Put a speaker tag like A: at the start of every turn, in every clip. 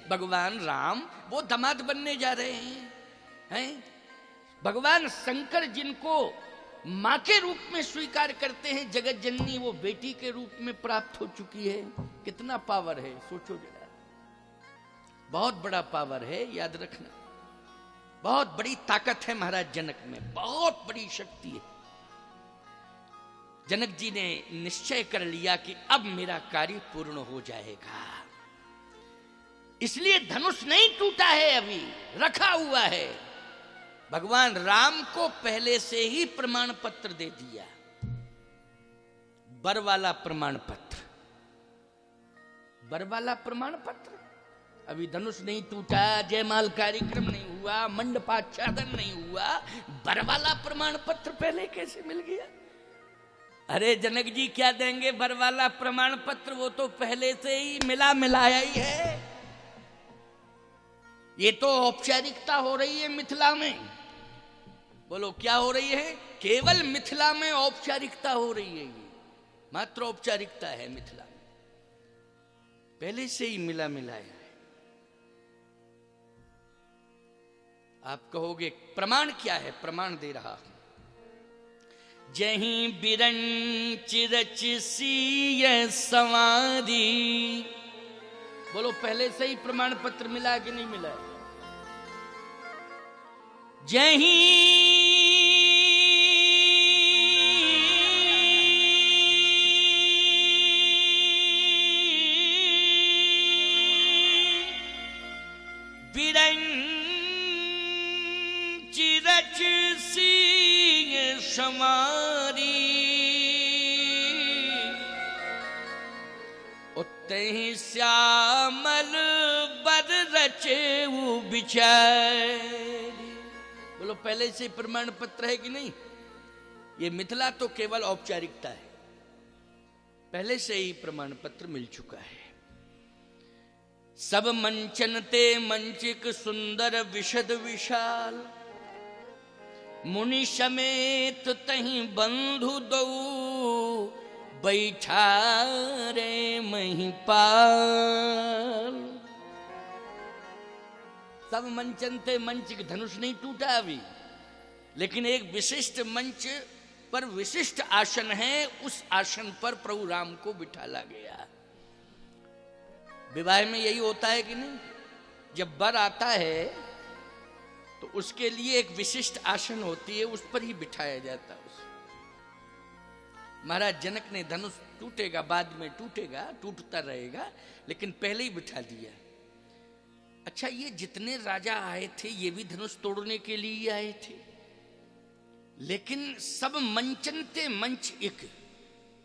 A: भगवान राम वो दामाद बनने जा रहे हैं? भगवान शंकर जिनको मां के रूप में स्वीकार करते हैं, जगत जननी वो बेटी के रूप में प्राप्त हो चुकी है। कितना पावर है, सोचो जरा। बहुत बड़ा पावर है, याद रखना। बहुत बड़ी ताकत है महाराज जनक में, बहुत बड़ी शक्ति है। जनक जी ने निश्चय कर लिया कि अब मेरा कार्य पूर्ण हो जाएगा, इसलिए धनुष नहीं टूटा है, अभी रखा हुआ है। भगवान राम को पहले से ही प्रमाण पत्र दे दिया, बर वाला प्रमाण पत्र, बर वाला प्रमाण पत्र। अभी धनुष नहीं टूटा, जयमाल कार्यक्रम नहीं हुआ, मंडपाच्छादन नहीं हुआ, बर वाला प्रमाण पत्र पहले कैसे मिल गया? अरे जनक जी क्या देंगे बर वाला प्रमाण पत्र, वो तो पहले से ही मिला मिलाया ही है। ये तो औपचारिकता हो रही है मिथिला में। बोलो क्या हो रही है? केवल मिथिला में औपचारिकता हो रही है, ये मात्र औपचारिकता है मिथिला में, पहले से ही मिला मिलाया है। आप कहोगे प्रमाण क्या है? प्रमाण दे रहा हूं। जहीं बिरंच रच सीय सवारी। बोलो पहले से ही प्रमाण पत्र मिला कि नहीं मिला? जहीं बिरंच रच सीय सवारी, उतहि श्यामल बर रचे बिचारी। बोलो पहले से प्रमाण पत्र है कि नहीं? ये मिथिला तो केवल औपचारिकता है, पहले से ही प्रमाण पत्र मिल चुका है। सब मंचन ते मंचिक सुंदर विशद विशाल, मुनि समेत तहीं बंधु दो बैठा रे महिपाल। सब मंचन थे, मंच धनुष नहीं टूटा अभी, लेकिन एक विशिष्ट मंच पर विशिष्ट आसन है, उस आसन पर प्रभु राम को बिठाला गया। विवाह में यही होता है कि नहीं? जब वर आता है तो उसके लिए एक विशिष्ट आसन होती है, उस पर ही बिठाया जाता है। महाराज जनक ने धनुष टूटेगा, बाद में टूटेगा, टूटता रहेगा, लेकिन पहले ही बिठा दिया। अच्छा, ये जितने राजा आए थे ये भी धनुष तोड़ने के लिए आए थे, लेकिन सब मंचन थे मंच एक।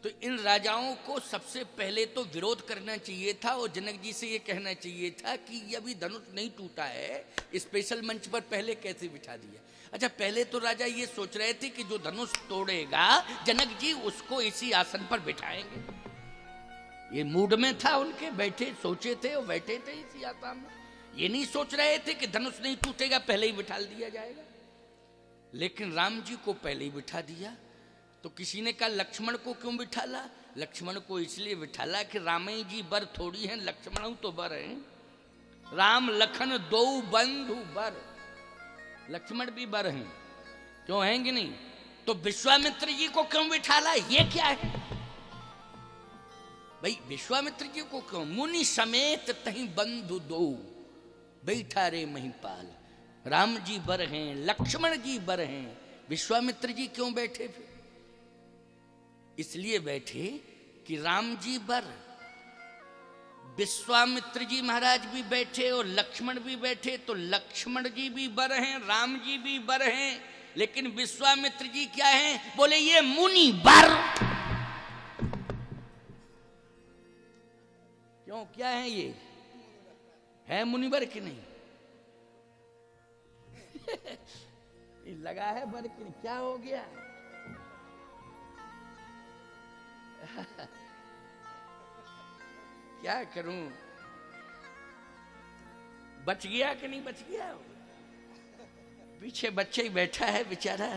A: तो इन राजाओं को सबसे पहले तो विरोध करना चाहिए था और जनक जी से ये कहना चाहिए था कि ये अभी धनुष नहीं टूटा है, स्पेशल मंच पर पहले कैसे बिठा दिया। अच्छा, पहले तो राजा ये सोच रहे थे कि जो धनुष तोड़ेगा जनक जी उसको इसी आसन पर बिठाएंगे। ये मूड में था उनके, बैठे सोचे थे और बैठे थे इसी आसन में। ये नहीं सोच रहे थे कि धनुष नहीं टूटेगा, पहले ही बिठा दिया जाएगा। लेकिन राम जी को पहले ही बिठा दिया। तो किसी ने कहा लक्ष्मण को क्यों बिठाला? लक्ष्मण को इसलिए बिठाला कि रामई जी बर थोड़ी हैं, लक्ष्मण तो बर हैं। राम लखन दो बंधु बर, लक्ष्मण भी बर हैं, क्यों हैं कि नहीं? तो विश्वामित्र जी को क्यों बिठाला? ये क्या है भाई? विश्वामित्र जी को क्यों? मुनि समेत तहीं बंधु दो बैठा रे महिपाल। राम जी बर हैं, लक्ष्मण जी बर हैं, विश्वामित्र जी क्यों बैठे? फिर इसलिए बैठे कि राम जी बर, विश्वामित्र जी महाराज भी बैठे और लक्ष्मण भी बैठे। तो लक्ष्मण जी भी बर हैं, राम जी भी बर हैं, लेकिन विश्वामित्र जी क्या हैं? बोले ये मुनि बर। क्यों, क्या है ये? है मुनिवर कि नहीं? लगा है बर कि नहीं? क्या हो गया? क्या करूं? बच गया कि नहीं बच गया? पीछे बच्चे ही बैठा है बेचारा।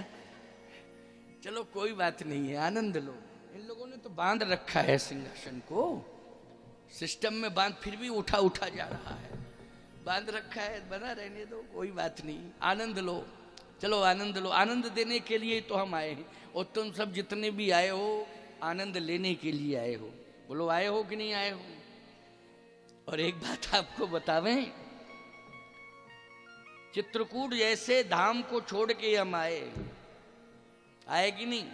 A: चलो कोई बात नहीं है, आनंद लो। इन लोगों ने तो बांध रखा है सिंहासन को, सिस्टम में बांध, फिर भी उठा उठा जा रहा है। बांध रखा है, बना रहने दो, कोई बात नहीं, आनंद लो, चलो आनंद लो। आनंद देने के लिए तो हम आए हैं, और तुम सब जितने भी आए हो आनंद लेने के लिए आए हो। बोलो आए हो कि नहीं आए हो? और एक बात आपको बतावें, चित्रकूट जैसे धाम को छोड़ के हम आए कि नहीं?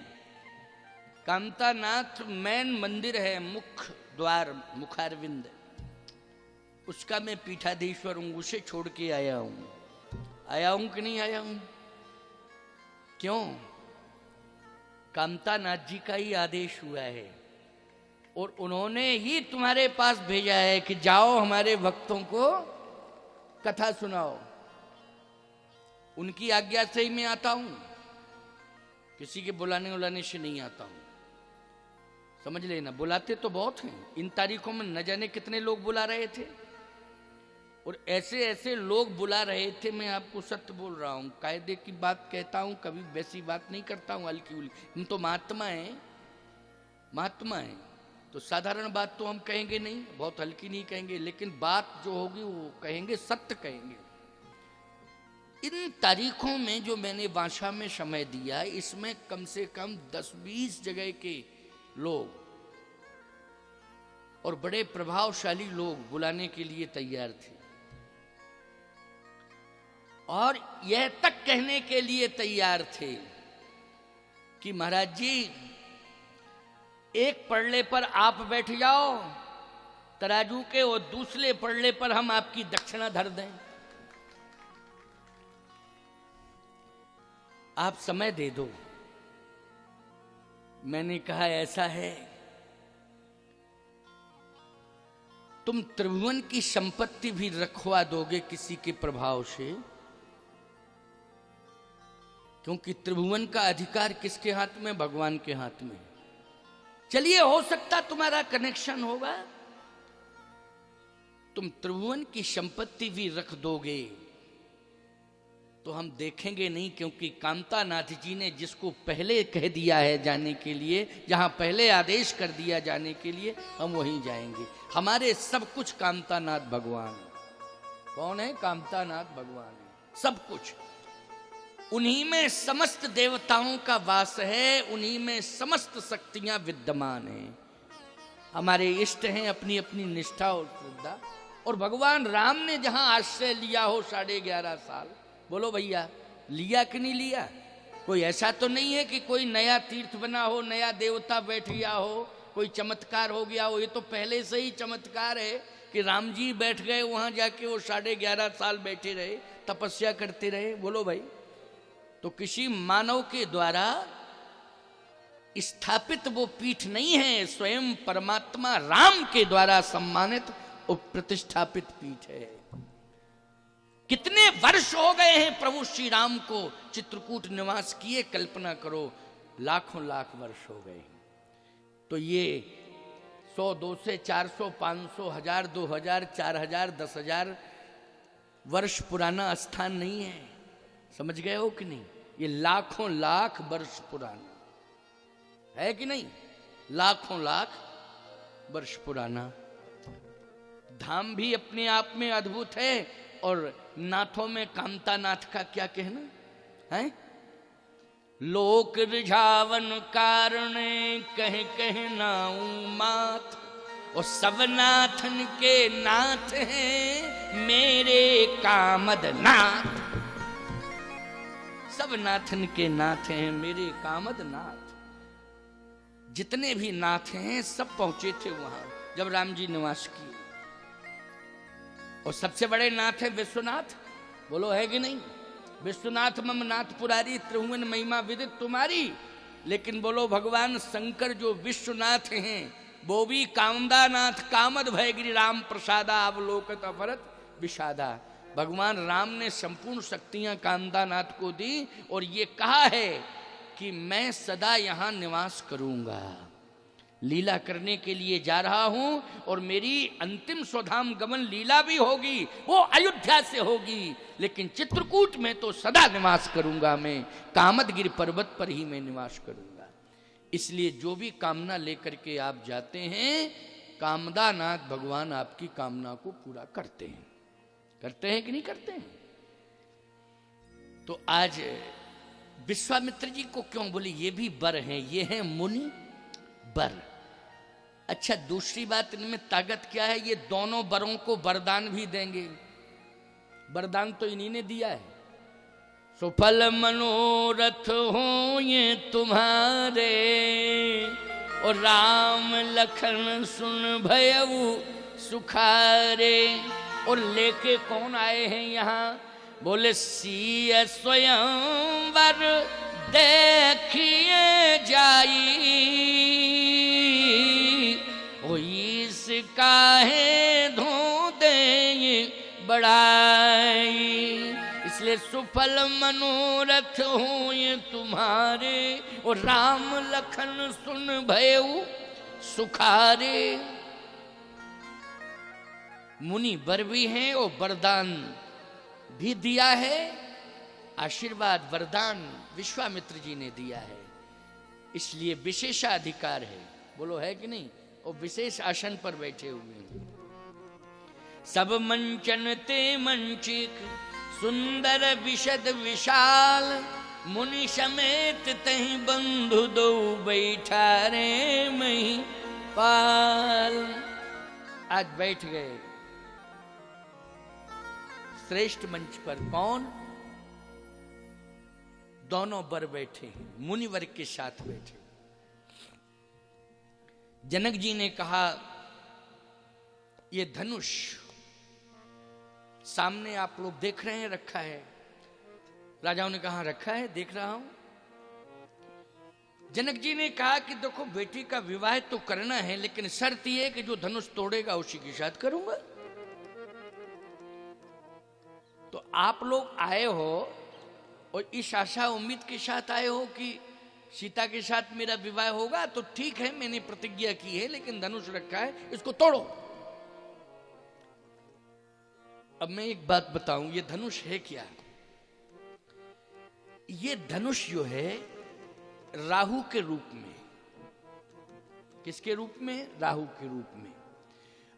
A: कामतानाथ मेन मंदिर है, मुख्य द्वार, मुखारविंद, उसका मैं पीठाधीश्वर हूं, उसे छोड़ के आया हूं कि नहीं आया हूं? क्यों? कामतानाथ जी का ही आदेश हुआ है, और उन्होंने ही तुम्हारे पास भेजा है कि जाओ हमारे भक्तों को कथा सुनाओ। उनकी आज्ञा से ही मैं आता हूं, किसी के बुलाने उलाने से नहीं आता हूं, समझ लेना। बुलाते तो बहुत हैं, इन तारीखों में न जाने कितने लोग बुला रहे थे, और ऐसे ऐसे लोग बुला रहे थे, मैं आपको सत्य बोल रहा हूं, कायदे की बात कहता हूं, कभी वैसी बात नहीं करता हूं हल्की उल्की। हम तो महात्मा हैं, तो साधारण बात तो हम कहेंगे नहीं, बहुत हल्की नहीं कहेंगे, लेकिन बात जो होगी वो कहेंगे, सत्य कहेंगे। इन तारीखों में जो मैंने वाशा में समय दिया, इसमें कम से कम 10-20 जगह के लोग और बड़े प्रभावशाली लोग बुलाने के लिए तैयार थे, और यह तक कहने के लिए तैयार थे कि महाराज जी एक पड़ले पर आप बैठ जाओ तराजू के, और दूसरे पड़ले पर हम आपकी दक्षिणा धर दें, आप समय दे दो। मैंने कहा ऐसा है, तुम त्रिभुवन की संपत्ति भी रखवा दोगे किसी के प्रभाव से? क्योंकि त्रिभुवन का अधिकार किसके हाथ में? भगवान के हाथ में। चलिए हो सकता तुम्हारा कनेक्शन होगा, तुम त्रिभुवन की संपत्ति भी रख दोगे तो हम देखेंगे नहीं, क्योंकि कामतानाथ जी ने जिसको पहले कह दिया है जाने के लिए, जहां पहले आदेश कर दिया जाने के लिए, हम वहीं जाएंगे। हमारे सब कुछ कामतानाथ भगवान। कौन है? कामतानाथ भगवान है सब कुछ। उन्हीं में समस्त देवताओं का वास है, उन्हीं में समस्त शक्तियां विद्यमान हैं। हमारे इष्ट हैं अपनी अपनी निष्ठा और श्रद्धा, और भगवान राम ने जहां आश्रय लिया हो 11.5 साल, बोलो भैया लिया कि नहीं लिया? कोई ऐसा तो नहीं है कि कोई नया तीर्थ बना हो, नया देवता बैठ गया हो, कोई चमत्कार हो गया हो। ये तो पहले से ही चमत्कार है कि राम जी बैठ गए वहां जाके, वो 11.5 साल बैठे रहे, तपस्या करते रहे। बोलो भाई, तो किसी मानव के द्वारा स्थापित वो पीठ नहीं है, स्वयं परमात्मा राम के द्वारा सम्मानित और प्रतिष्ठापित पीठ है। कितने वर्ष हो गए हैं प्रभु श्री राम को चित्रकूट निवास किए, कल्पना करो, लाखों लाख वर्ष हो गए। तो ये 100, 200, 400, 500, 1000, 2000, 4000, 10,000 वर्ष पुराना स्थान नहीं है, समझ गए हो कि नहीं? ये लाखों लाख वर्ष पुराना है कि नहीं? लाखों लाख वर्ष पुराना धाम भी अपने आप में अद्भुत है, और नाथों में कामतानाथ का क्या कहना है? लोक रिझावन कारण कह कह नाऊ मात, और सब नाथन के नाथ हैं मेरे कामद नाथ। सब नाथन के नाथ हैं मेरे कामद नाथ। जितने भी नाथ हैं सब पहुंचे थे वहां जब राम जी निवास किए, और सबसे बड़े नाथ है विश्वनाथ। बोलो है कि नहीं? विश्वनाथ मम नाथ पुरारी, त्रिभुवन महिमा विदित तुम्हारी। लेकिन बोलो भगवान शंकर जो विश्वनाथ हैं, वो भी कामदानाथ, कामद भयगिरी राम प्रसादा अवलोकत अफरत विषादा। भगवान राम ने संपूर्ण शक्तियां कामदानाथ को दी, और ये कहा है कि मैं सदा यहां निवास करूंगा, लीला करने के लिए जा रहा हूं, और मेरी अंतिम स्वधाम गमन लीला भी होगी, वो अयोध्या से होगी, लेकिन चित्रकूट में तो सदा निवास करूंगा। मैं कामदगिरि पर्वत पर ही मैं निवास करूंगा। इसलिए जो भी कामना लेकर के आप जाते हैं, कामदानाथ भगवान आपकी कामना को पूरा करते हैं, करते हैं कि नहीं करते हैं? तो आज विश्वामित्र जी को क्यों बोले ये भी बर हैं, ये हैं मुनि बर। अच्छा, दूसरी बात इनमें ताकत क्या है, ये दोनों बरों को वरदान भी देंगे। वरदान तो इन्हीं ने दिया है, सुफल मनोरथ हो ये तुम्हारे, और राम लखन सुन भयऊ सुखारे। और लेके कौन आए हैं यहाँ? बोले सिय स्वयंवर देखिए जाई, ओ इसका है धोदे बढ़ाई। इसलिए सुफल मनोरथ हो ये तुम्हारे, और राम लखन सुन भयऊ सुखारे। मुनि वर भी हैं और वरदान भी दिया है। आशीर्वाद वरदान विश्वामित्र जी ने दिया है, इसलिए विशेषाधिकार है। बोलो है कि नहीं? और विशेष आसन पर बैठे हुए हैं। सब मंचन ते मंचिक सुंदर विशद विशाल, मुनि समेत तहि बंधु दो बैठा रे मही पाल। आज बैठ गए श्रेष्ठ मंच पर। कौन? दोनों वर बैठे हैं, मुनिवर के साथ बैठे। जनक जी ने कहा ये धनुष सामने आप लोग देख रहे हैं, रखा है। राजाओं ने कहा रखा है, देख रहा हूं। जनक जी ने कहा कि देखो बेटी का विवाह तो करना है, लेकिन शर्त यह कि जो धनुष तोड़ेगा उसी के साथ करूंगा। तो आप लोग आए हो और इस आशा उम्मीद के साथ आए हो कि सीता के साथ मेरा विवाह होगा, तो ठीक है, मैंने प्रतिज्ञा की है, लेकिन धनुष रखा है, इसको तोड़ो। अब मैं एक बात बताऊं, ये धनुष है क्या? ये धनुष जो है राहु के रूप में। किसके रूप में? राहु के रूप में।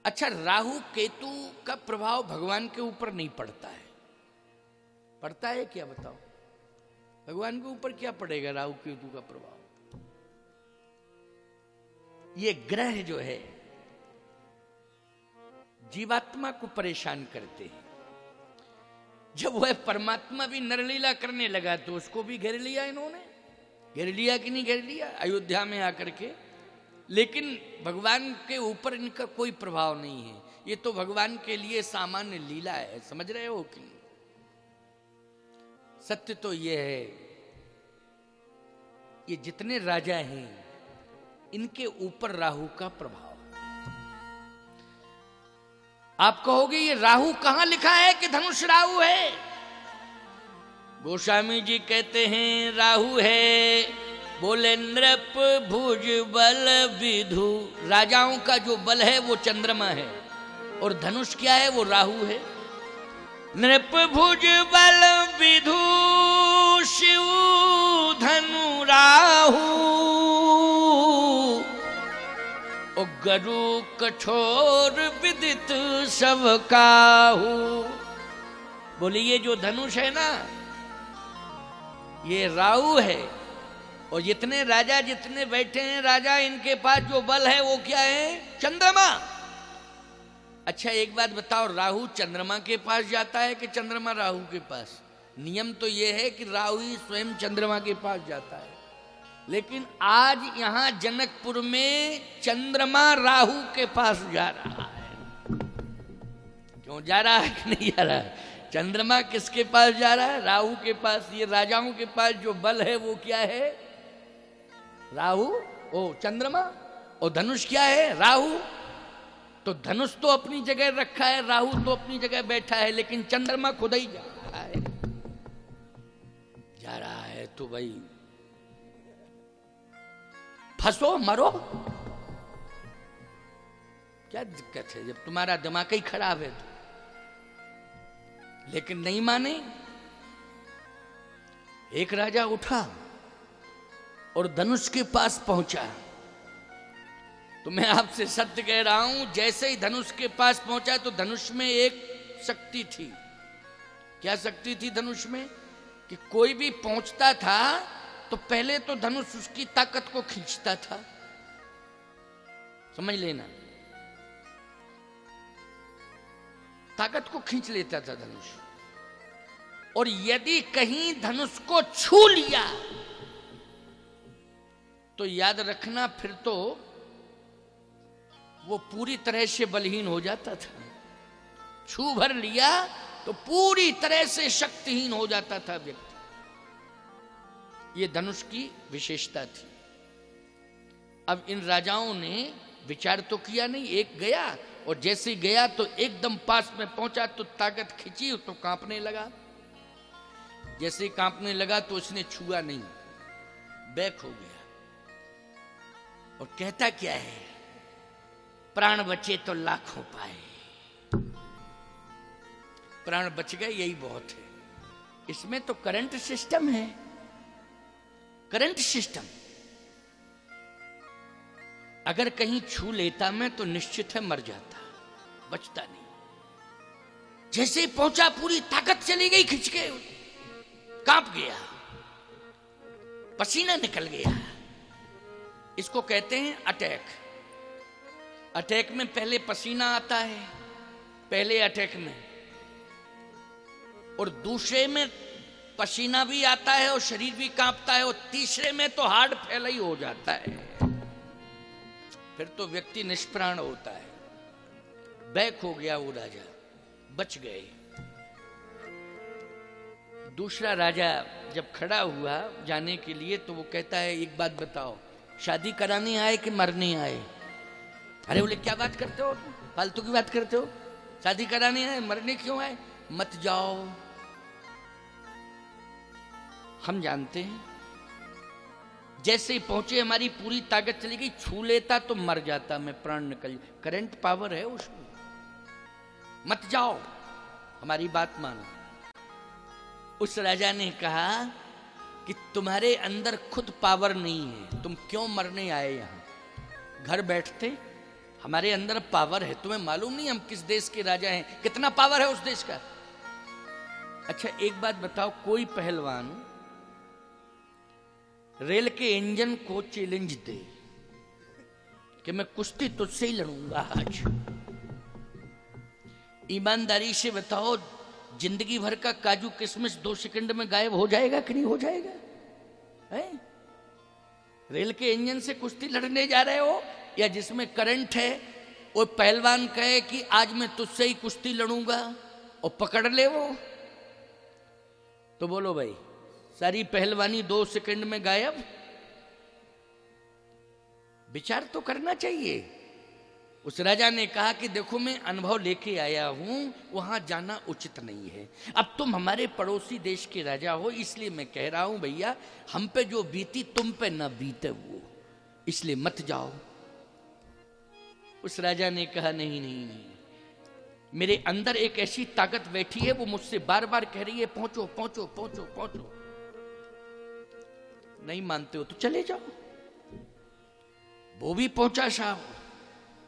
A: अच्छा, राहु केतु का प्रभाव भगवान के ऊपर नहीं पड़ता है। पड़ता है क्या? बताओ, भगवान के ऊपर क्या पड़ेगा राहु केतु का प्रभाव? ये ग्रह जो है जीवात्मा को परेशान करते हैं। जब वह परमात्मा भी नरलीला करने लगा तो उसको भी घेर लिया इन्होंने। घेर लिया कि नहीं घेर लिया? अयोध्या में आकर के। लेकिन भगवान के ऊपर इनका कोई प्रभाव नहीं है। ये तो भगवान के लिए सामान्य लीला है। समझ रहे हो कि? सत्य तो ये है, ये जितने राजा हैं इनके ऊपर राहु का प्रभाव। आप कहोगे ये राहु कहां लिखा है कि धनुष राहु है? गोस्वामी जी कहते हैं राहु है। बोले नृप भुज बल विधु, राजाओं का जो बल है वो चंद्रमा है, और धनुष क्या है? वो राहु है। नृप भुज बल विधु शिव धनु राहु, और गरु कठोर विदित सब काहू। बोले ये जो धनुष है ना, ये राहु है, और जितने राजा जितने बैठे हैं राजा, इनके पास जो बल है वो क्या है? चंद्रमा। अच्छा एक बात बताओ, राहु चंद्रमा के पास जाता है कि चंद्रमा राहु के पास? नियम तो ये है कि राहु ही स्वयं चंद्रमा के पास जाता है, लेकिन आज यहां जनकपुर में चंद्रमा राहु के पास जा रहा है। क्यों जा रहा है कि नहीं जा रहा है? चंद्रमा किसके पास जा रहा है? राहु के पास। ये राजाओं के पास जो बल है वो क्या है? राहु। ओ चंद्रमा। और धनुष क्या है? राहु। तो धनुष तो अपनी जगह रखा है, राहु तो अपनी जगह बैठा है, लेकिन चंद्रमा खुद ही जा रहा है। जा रहा है तो भाई फंसो मरो, क्या दिक्कत है जब तुम्हारा दिमाग ही खराब है तो। लेकिन नहीं माने। एक राजा उठा और धनुष के पास पहुंचा। तो मैं आपसे सत्य कह रहा हूं, जैसे ही धनुष के पास पहुंचा तो धनुष में एक शक्ति थी। क्या शक्ति थी धनुष में? कि कोई भी पहुंचता था तो पहले तो धनुष उसकी ताकत को खींचता था। समझ लेना, ताकत को खींच लेता था धनुष। और यदि कहीं धनुष को छू लिया तो याद रखना, फिर तो वो पूरी तरह से बलहीन हो जाता था। छू भर लिया तो पूरी तरह से शक्तिहीन हो जाता था व्यक्ति। ये धनुष की विशेषता थी। अब इन राजाओं ने विचार तो किया नहीं, एक गया और जैसे ही गया तो एकदम पास में पहुंचा तो ताकत खींची तो कांपने लगा। जैसे ही कांपने लगा तो उसने छुआ नहीं, बैक हो गया। और कहता क्या है? प्राण बचे तो लाखों पाए। प्राण बच गए, यही बहुत है। इसमें तो करंट सिस्टम है, करंट सिस्टम। अगर कहीं छू लेता मैं तो निश्चित है मर जाता, बचता नहीं। जैसे ही पहुंचा पूरी ताकत चली गई, खिंच के कांप गया, पसीना निकल गया। इसको कहते हैं अटैक। अटैक में पहले पसीना आता है, पहले अटैक में, और दूसरे में पसीना भी आता है और शरीर भी कांपता है, और तीसरे में तो हार्ट फेल ही हो जाता है। फिर तो व्यक्ति निष्प्राण होता है। बैक हो गया वो राजा, बच गए। दूसरा राजा जब खड़ा हुआ जाने के लिए तो वो कहता है, एक बात बताओ, शादी कराने आए कि मरने आए? अरे बोले क्या बात करते हो, फालतू की बात करते हो, शादी कराने आए, मरने क्यों आए? मत जाओ। हम जानते हैं जैसे ही पहुंचे हमारी पूरी ताकत चली गई, छू लेता तो मर जाता मैं, प्राण निकल, करंट पावर है उसमें। मत जाओ, हमारी बात मानो। उस राजा ने कहा कि तुम्हारे अंदर खुद पावर नहीं है, तुम क्यों मरने आए यहां? घर बैठते, हमारे अंदर पावर है। तुम्हें मालूम नहीं हम किस देश के राजा हैं, कितना पावर है उस देश का? अच्छा एक बात बताओ, कोई पहलवान रेल के इंजन को चैलेंज दे कि मैं कुश्ती तुझसे ही लड़ूंगा आज, ईमानदारी से बताओ जिंदगी भर का काजू किशमिश 2 सेकंड में गायब हो जाएगा कि नहीं हो जाएगा? है? रेल के इंजन से कुश्ती लड़ने जा रहे हो, या जिसमें करंट है वो पहलवान कहे कि आज मैं तुझसे ही कुश्ती लड़ूंगा और पकड़ ले वो, तो बोलो भाई सारी पहलवानी 2 सेकंड में गायब? विचार तो करना चाहिए। उस राजा ने कहा कि देखो मैं अनुभव लेके आया हूं, वहां जाना उचित नहीं है। अब तुम हमारे पड़ोसी देश के राजा हो, इसलिए मैं कह रहा हूं भैया, हम पे जो बीती तुम पे ना बीते वो, इसलिए मत जाओ। उस राजा ने कहा नहीं नहीं नहीं, मेरे अंदर एक ऐसी ताकत बैठी है, वो मुझसे बार बार कह रही है पहुंचो पहुंचो पहुंचो पहुंचो। नहीं मानते हो तो चले जाओ। वो भी पहुंचा साहब,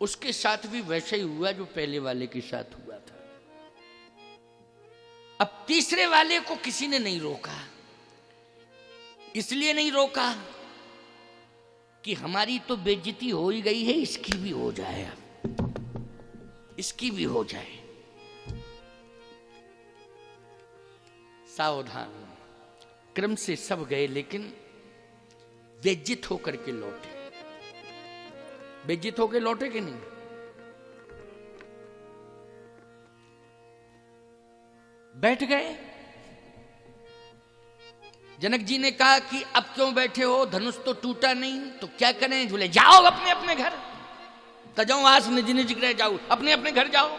A: उसके साथ भी वैसे ही हुआ जो पहले वाले के साथ हुआ था। अब तीसरे वाले को किसी ने नहीं रोका। इसलिए नहीं रोका कि हमारी तो बेइज्जती हो ही गई है, इसकी भी हो जाए, अब इसकी भी हो जाए। सावधान। क्रम से सब गए, लेकिन बेइज्जत होकर के लौटे। बेइज्जत होकर लौटे कि नहीं? बैठ गए। जनक जी ने कहा कि अब क्यों बैठे हो, धनुष तो टूटा नहीं, तो क्या करें? बोले जाओ अपने अपने घर, तजाओ आस निज निज गृह जाओ, अपने अपने घर जाओ।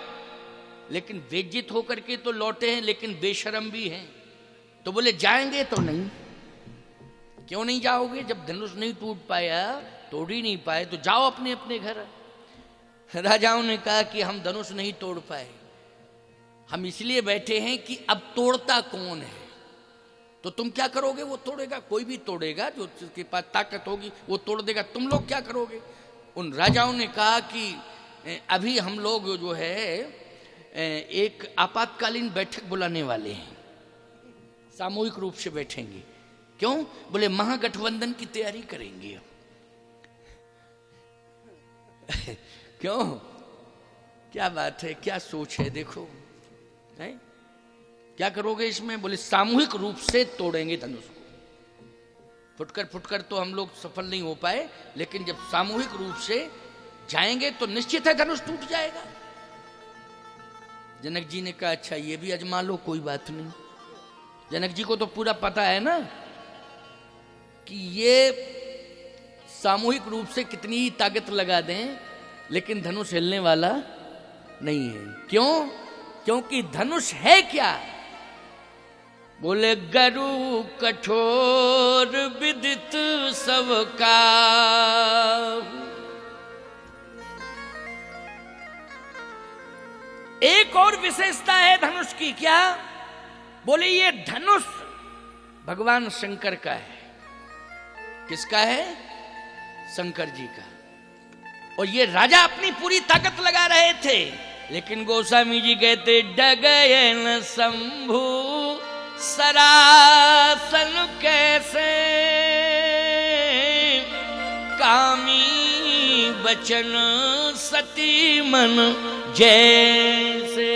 A: लेकिन बेइज्जत होकर के तो लौटे हैं, लेकिन बेशरम भी हैं। तो बोले जाएंगे तो नहीं। क्यों नहीं जाओगे? जब धनुष नहीं टूट पाया, तोड़ ही नहीं पाए, तो जाओ अपने अपने घर। राजाओं ने कहा कि हम धनुष नहीं तोड़ पाए, हम इसलिए बैठे हैं कि अब तोड़ता कौन है। तो तुम क्या करोगे? वो तोड़ेगा, कोई भी तोड़ेगा, जो जिसके पास ताकत होगी वो तोड़ देगा। तुम लोग क्या करोगे? उन राजाओं ने कहा कि अभी हम लोग जो है एक आपातकालीन बैठक बुलाने वाले हैं, सामूहिक रूप से बैठेंगे। क्यों? बोले महागठबंधन की तैयारी करेंगे। क्यों? क्या बात है, क्या सोच है, देखो है? क्या करोगे इसमें? बोले सामूहिक रूप से तोड़ेंगे धनुष को। फुटकर तो हम लोग सफल नहीं हो पाए, लेकिन जब सामूहिक रूप से जाएंगे तो निश्चित है धनुष टूट जाएगा। जनक जी ने कहा अच्छा ये भी अजमा लो, कोई बात नहीं। जनक जी को तो पूरा पता है ना कि ये सामूहिक रूप से कितनी ही ताकत लगा दें, लेकिन धनुष हिलने वाला नहीं है। क्यों? क्योंकि धनुष है क्या? बोले गरु कठोर विदित सबका। एक और विशेषता है धनुष की, क्या? बोले ये धनुष भगवान शंकर का है। किसका है? शंकर जी का। और ये राजा अपनी पूरी ताकत लगा रहे थे, लेकिन गोस्वामी जी कहते डगयन शंभु सरासन कैसे, कामी बचन सती मन जैसे।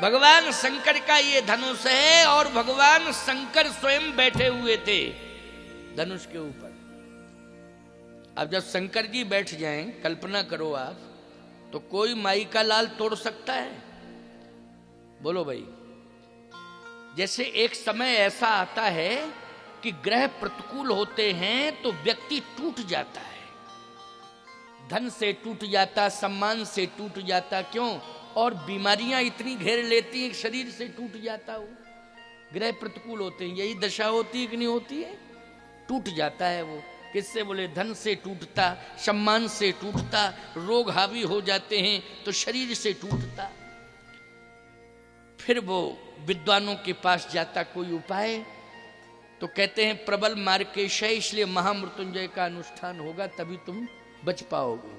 A: भगवान शंकर का ये धनुष है और भगवान शंकर स्वयं बैठे हुए थे धनुष के ऊपर। अब जब शंकर जी बैठ जाएं, कल्पना करो आप, तो कोई माई का लाल तोड़ सकता है? बोलो भाई। जैसे एक समय ऐसा आता है कि ग्रह प्रतिकूल होते हैं तो व्यक्ति टूट जाता है, धन से टूट जाता, सम्मान से टूट जाता। क्यों? और बीमारियां इतनी घेर लेती हैं, शरीर से टूट जाता हो। ग्रह प्रतिकूल होते हैं, यही दशा होती है कि नहीं होती है? टूट जाता है वो। किससे? बोले धन से टूटता, सम्मान से टूटता, रोग हावी हो जाते हैं तो शरीर से टूटता। फिर वो विद्वानों के पास जाता कोई उपाय, तो कहते हैं प्रबल मार्केशय, इसलिए महामृत्युंजय का अनुष्ठान होगा तभी तुम बच पाओगे,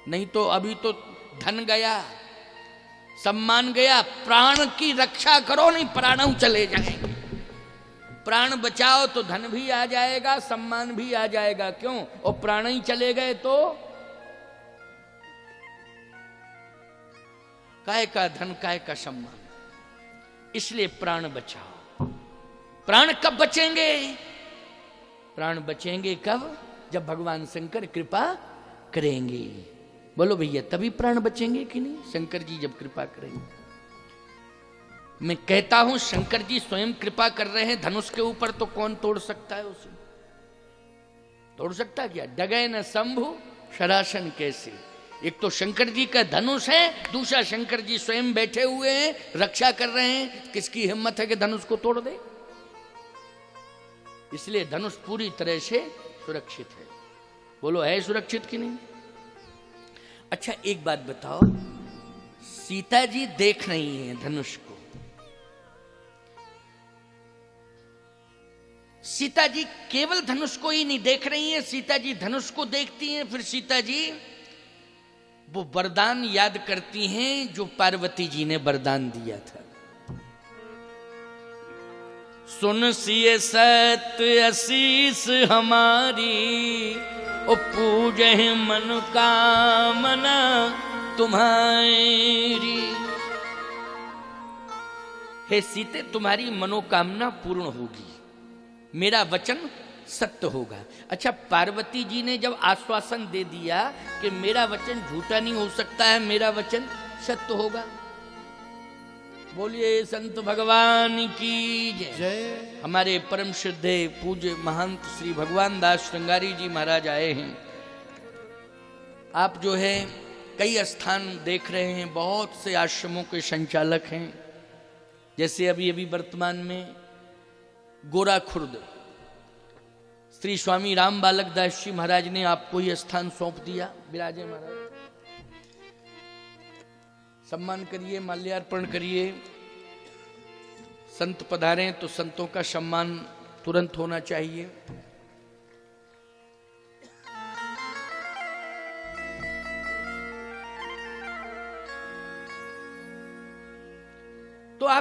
A: नहीं तो अभी तो धन गया, सम्मान गया, प्राण की रक्षा करो, नहीं प्राण चले जाएंगे। प्राण बचाओ तो धन भी आ जाएगा, सम्मान भी आ जाएगा। क्यों? और प्राण ही चले गए तो काय का धन, काय का सम्मान। इसलिए प्राण बचाओ। प्राण कब बचेंगे? प्राण बचेंगे कब? जब भगवान शंकर कृपा करेंगे। बोलो भैया, तभी प्राण बचेंगे कि नहीं? शंकर जी जब कृपा करेंगे। मैं कहता हूं शंकर जी स्वयं कृपा कर रहे हैं धनुष के ऊपर, तो कौन तोड़ सकता है उसे? तोड़ सकता क्या? डगे न शंभु शरासन कैसे। एक तो शंकर जी का धनुष है, दूसरा शंकर जी स्वयं बैठे हुए हैं, रक्षा कर रहे हैं। किसकी हिम्मत है कि धनुष को तोड़ दे? इसलिए धनुष पूरी तरह से सुरक्षित है। बोलो, है सुरक्षित कि नहीं? अच्छा एक बात बताओ, सीता जी देख रही हैं धनुष को। सीता जी केवल धनुष को ही नहीं देख रही हैं, सीता जी धनुष को देखती हैं। फिर सीता जी वो वरदान याद करती हैं जो पार्वती जी ने वरदान दिया था। सुन सिए सत्य असीस हमारी, ओ पूजे मनोकामना तुम्हारी। हे सीते, तुम्हारी मनोकामना पूर्ण होगी, मेरा वचन सत्य होगा। अच्छा, पार्वती जी ने जब आश्वासन दे दिया कि मेरा वचन झूठा नहीं हो सकता है, मेरा वचन सत्य होगा। बोलिए संत भगवान की जय। हमारे परम श्रद्धे पूज्य महंत श्री भगवान दास श्रृंगारी जी महाराज आए हैं। आप जो है कई स्थान देख रहे हैं, बहुत से आश्रमों के संचालक हैं। जैसे अभी वर्तमान में गोरा खुर्द श्री स्वामी राम बालक दास जी महाराज ने आपको ही स्थान सौंप दिया। विराजे महाराज, सम्मान करिए, माल्यार्पण करिए। संत पधारे तो संतों का सम्मान तुरंत होना चाहिए।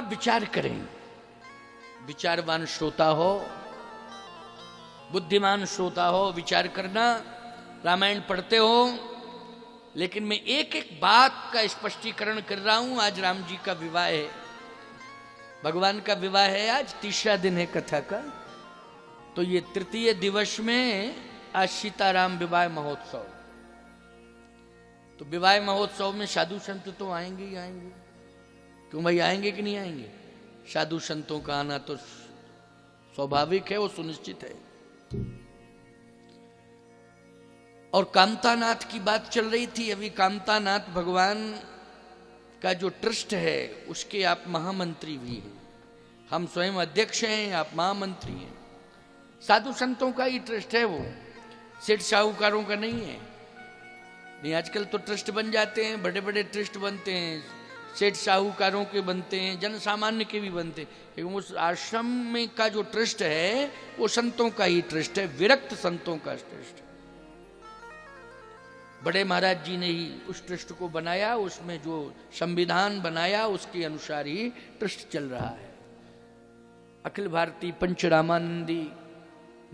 A: आप विचार करें, विचारवान श्रोता हो, बुद्धिमान श्रोता हो, विचार करना। रामायण पढ़ते हो, लेकिन मैं एक एक बात का स्पष्टीकरण कर रहा हूं। आज राम जी का विवाह है, भगवान का विवाह है, आज तीसरा दिन है कथा का। तो ये तृतीय दिवस में आज सीताराम विवाह महोत्सव। तो विवाह महोत्सव में साधु संत तो आएंगे ही आएंगे। क्यों भाई, आएंगे कि नहीं आएंगे? साधु संतों का आना तो स्वाभाविक है, वो सुनिश्चित है। और कामतानाथ की बात चल रही थी अभी। कामतानाथ भगवान का जो ट्रस्ट है उसके आप महामंत्री भी हैं। हम स्वयं अध्यक्ष हैं, आप महामंत्री हैं। साधु संतों का ही ट्रस्ट है, वो सेठ साहूकारों का नहीं है। नहीं, आजकल तो ट्रस्ट बन जाते हैं, बड़े बड़े ट्रस्ट बनते हैं, सेठ साहूकारों के बनते हैं, जन सामान्य के भी बनते हैं। लेकिन उस आश्रम में का जो ट्रस्ट है वो संतों का ही ट्रस्ट है, विरक्त संतों का ट्रस्ट है। बड़े महाराज जी ने ही उस ट्रस्ट को बनाया, उसमें जो संविधान बनाया उसके अनुसार ही ट्रस्ट चल रहा है। अखिल भारतीय पंचरामानंदी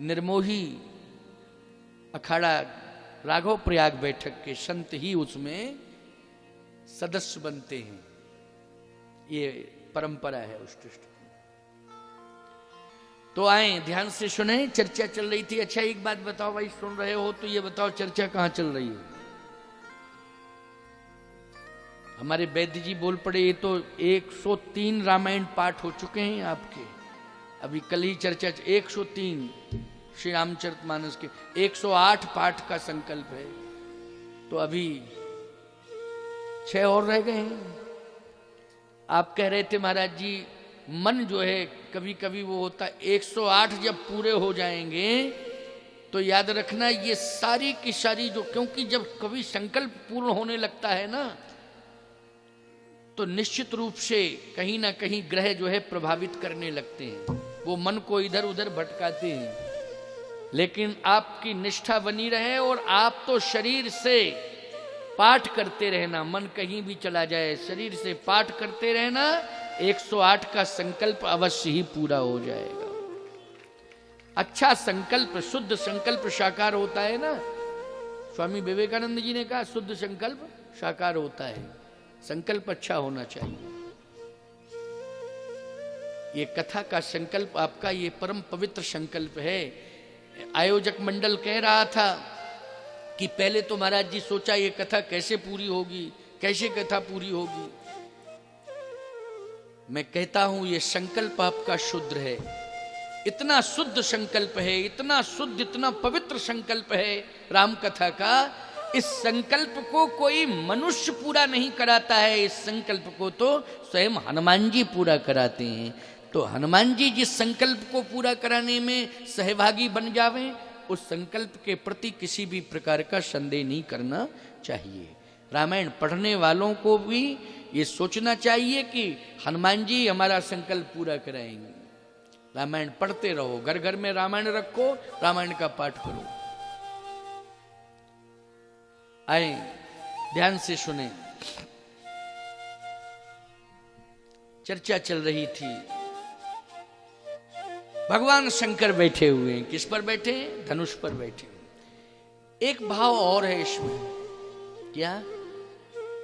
A: निर्मोही अखाड़ा राघव प्रयाग बैठक के संत ही उसमें सदस्य बनते हैं। ये परंपरा है उस ट्रस्ट की। तो आए, ध्यान से सुने, चर्चा चल रही थी। अच्छा एक बात बताओ भाई, सुन रहे हो तो ये बताओ चर्चा कहां चल रही है? हमारे वैद्य जी बोल पड़े, ये तो 103 रामायण पाठ हो चुके हैं आपके। अभी कल ही चर्चा 103 श्री रामचरितमानस के 108 पाठ का संकल्प है। तो अभी 6 और रह गए हैं। आप कह रहे थे महाराज जी, मन जो है कभी कभी वो होता, 108 जब पूरे हो जाएंगे तो याद रखना ये सारी की सारी जो, क्योंकि जब कभी संकल्प पूर्ण होने लगता है ना, तो निश्चित रूप से कहीं ना कहीं ग्रह जो है प्रभावित करने लगते हैं, वो मन को इधर उधर भटकाते हैं। लेकिन आपकी निष्ठा बनी रहे और आप तो शरीर से पाठ करते रहना, मन कहीं भी चला जाए, शरीर से पाठ करते रहना, 108 का संकल्प अवश्य ही पूरा हो जाएगा। अच्छा संकल्प, शुद्ध संकल्प साकार होता है ना। स्वामी विवेकानंद जी ने कहा शुद्ध संकल्प साकार होता है। संकल्प अच्छा होना चाहिए। ये कथा का संकल्प आपका ये परम पवित्र संकल्प है। आयोजक मंडल कह रहा था कि पहले तो महाराज जी सोचा ये कथा कैसे पूरी होगी, कैसे कथा पूरी होगी। मैं कहता हूं ये संकल्प आपका शुद्ध है, इतना शुद्ध संकल्प है, इतना शुद्ध, इतना पवित्र संकल्प है राम कथा का। इस संकल्प को कोई मनुष्य पूरा नहीं कराता है, इस संकल्प को तो स्वयं हनुमान जी पूरा कराते हैं। तो हनुमान जी जिस संकल्प को पूरा कराने में सहभागी बन जावें, उस संकल्प के प्रति किसी भी प्रकार का संदेह नहीं करना चाहिए। रामायण पढ़ने वालों को भी ये सोचना चाहिए कि हनुमान जी हमारा संकल्प पूरा कराएंगे। रामायण पढ़ते रहो, घर घर में रामायण रखो, रामायण का पाठ करो। आए, ध्यान से सुने। चर्चा चल रही थी, भगवान शंकर बैठे हुए हैं। किस पर बैठे हैं? धनुष पर बैठे हैं। एक भाव और है इसमें, क्या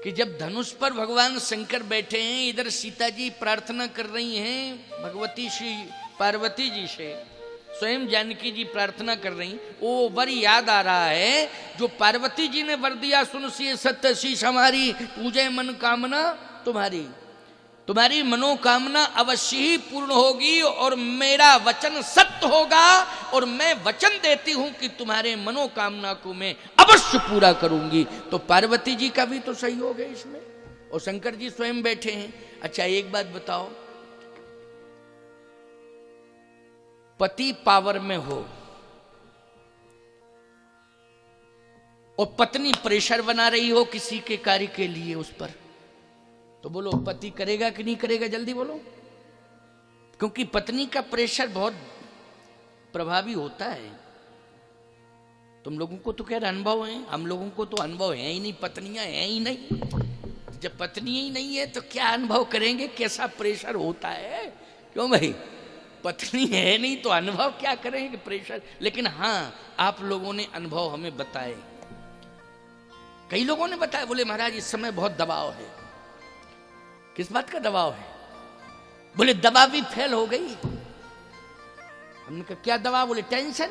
A: कि जब धनुष पर भगवान शंकर बैठे हैं, इधर सीता जी प्रार्थना कर रही हैं भगवती श्री पार्वती जी से, स्वयं जानकी जी प्रार्थना कर रही, वो वर याद आ रहा है जो पार्वती जी ने वर दिया, सुन सी सत्य शीश हमारी, पूजे मन कामना तुम्हारी। तुम्हारी मनोकामना अवश्य ही पूर्ण होगी और मेरा वचन सत्य होगा, और मैं वचन देती हूं कि तुम्हारे मनोकामना को मैं अवश्य पूरा करूंगी। तो पार्वती जी का भी तो सहयोग है इसमें, और शंकर जी स्वयं बैठे हैं। अच्छा एक बात बताओ, पति पावर में हो और पत्नी प्रेशर बना रही हो किसी के कार्य के लिए उस पर, तो बोलो पति करेगा कि नहीं करेगा? जल्दी बोलो। क्योंकि पत्नी का प्रेशर बहुत प्रभावी होता है। तुम लोगों को तो खैर अनुभव है, हम लोगों को तो अनुभव है ही नहीं, पत्नियां हैं ही नहीं। जब पत्नी ही नहीं है तो क्या अनुभव करेंगे, कैसा प्रेशर होता है। क्यों भाई, पत्नी है नहीं तो अनुभव क्या करेंगे, प्रेशर। लेकिन हाँ, आप लोगों ने अनुभव हमें बताए, कई लोगों ने बताया, बोले महाराज इस समय बहुत दबाव है। किस बात का दबाव है? बोले दवा भी फेल हो गई। हमने कहा क्या दवा? बोले टेंशन।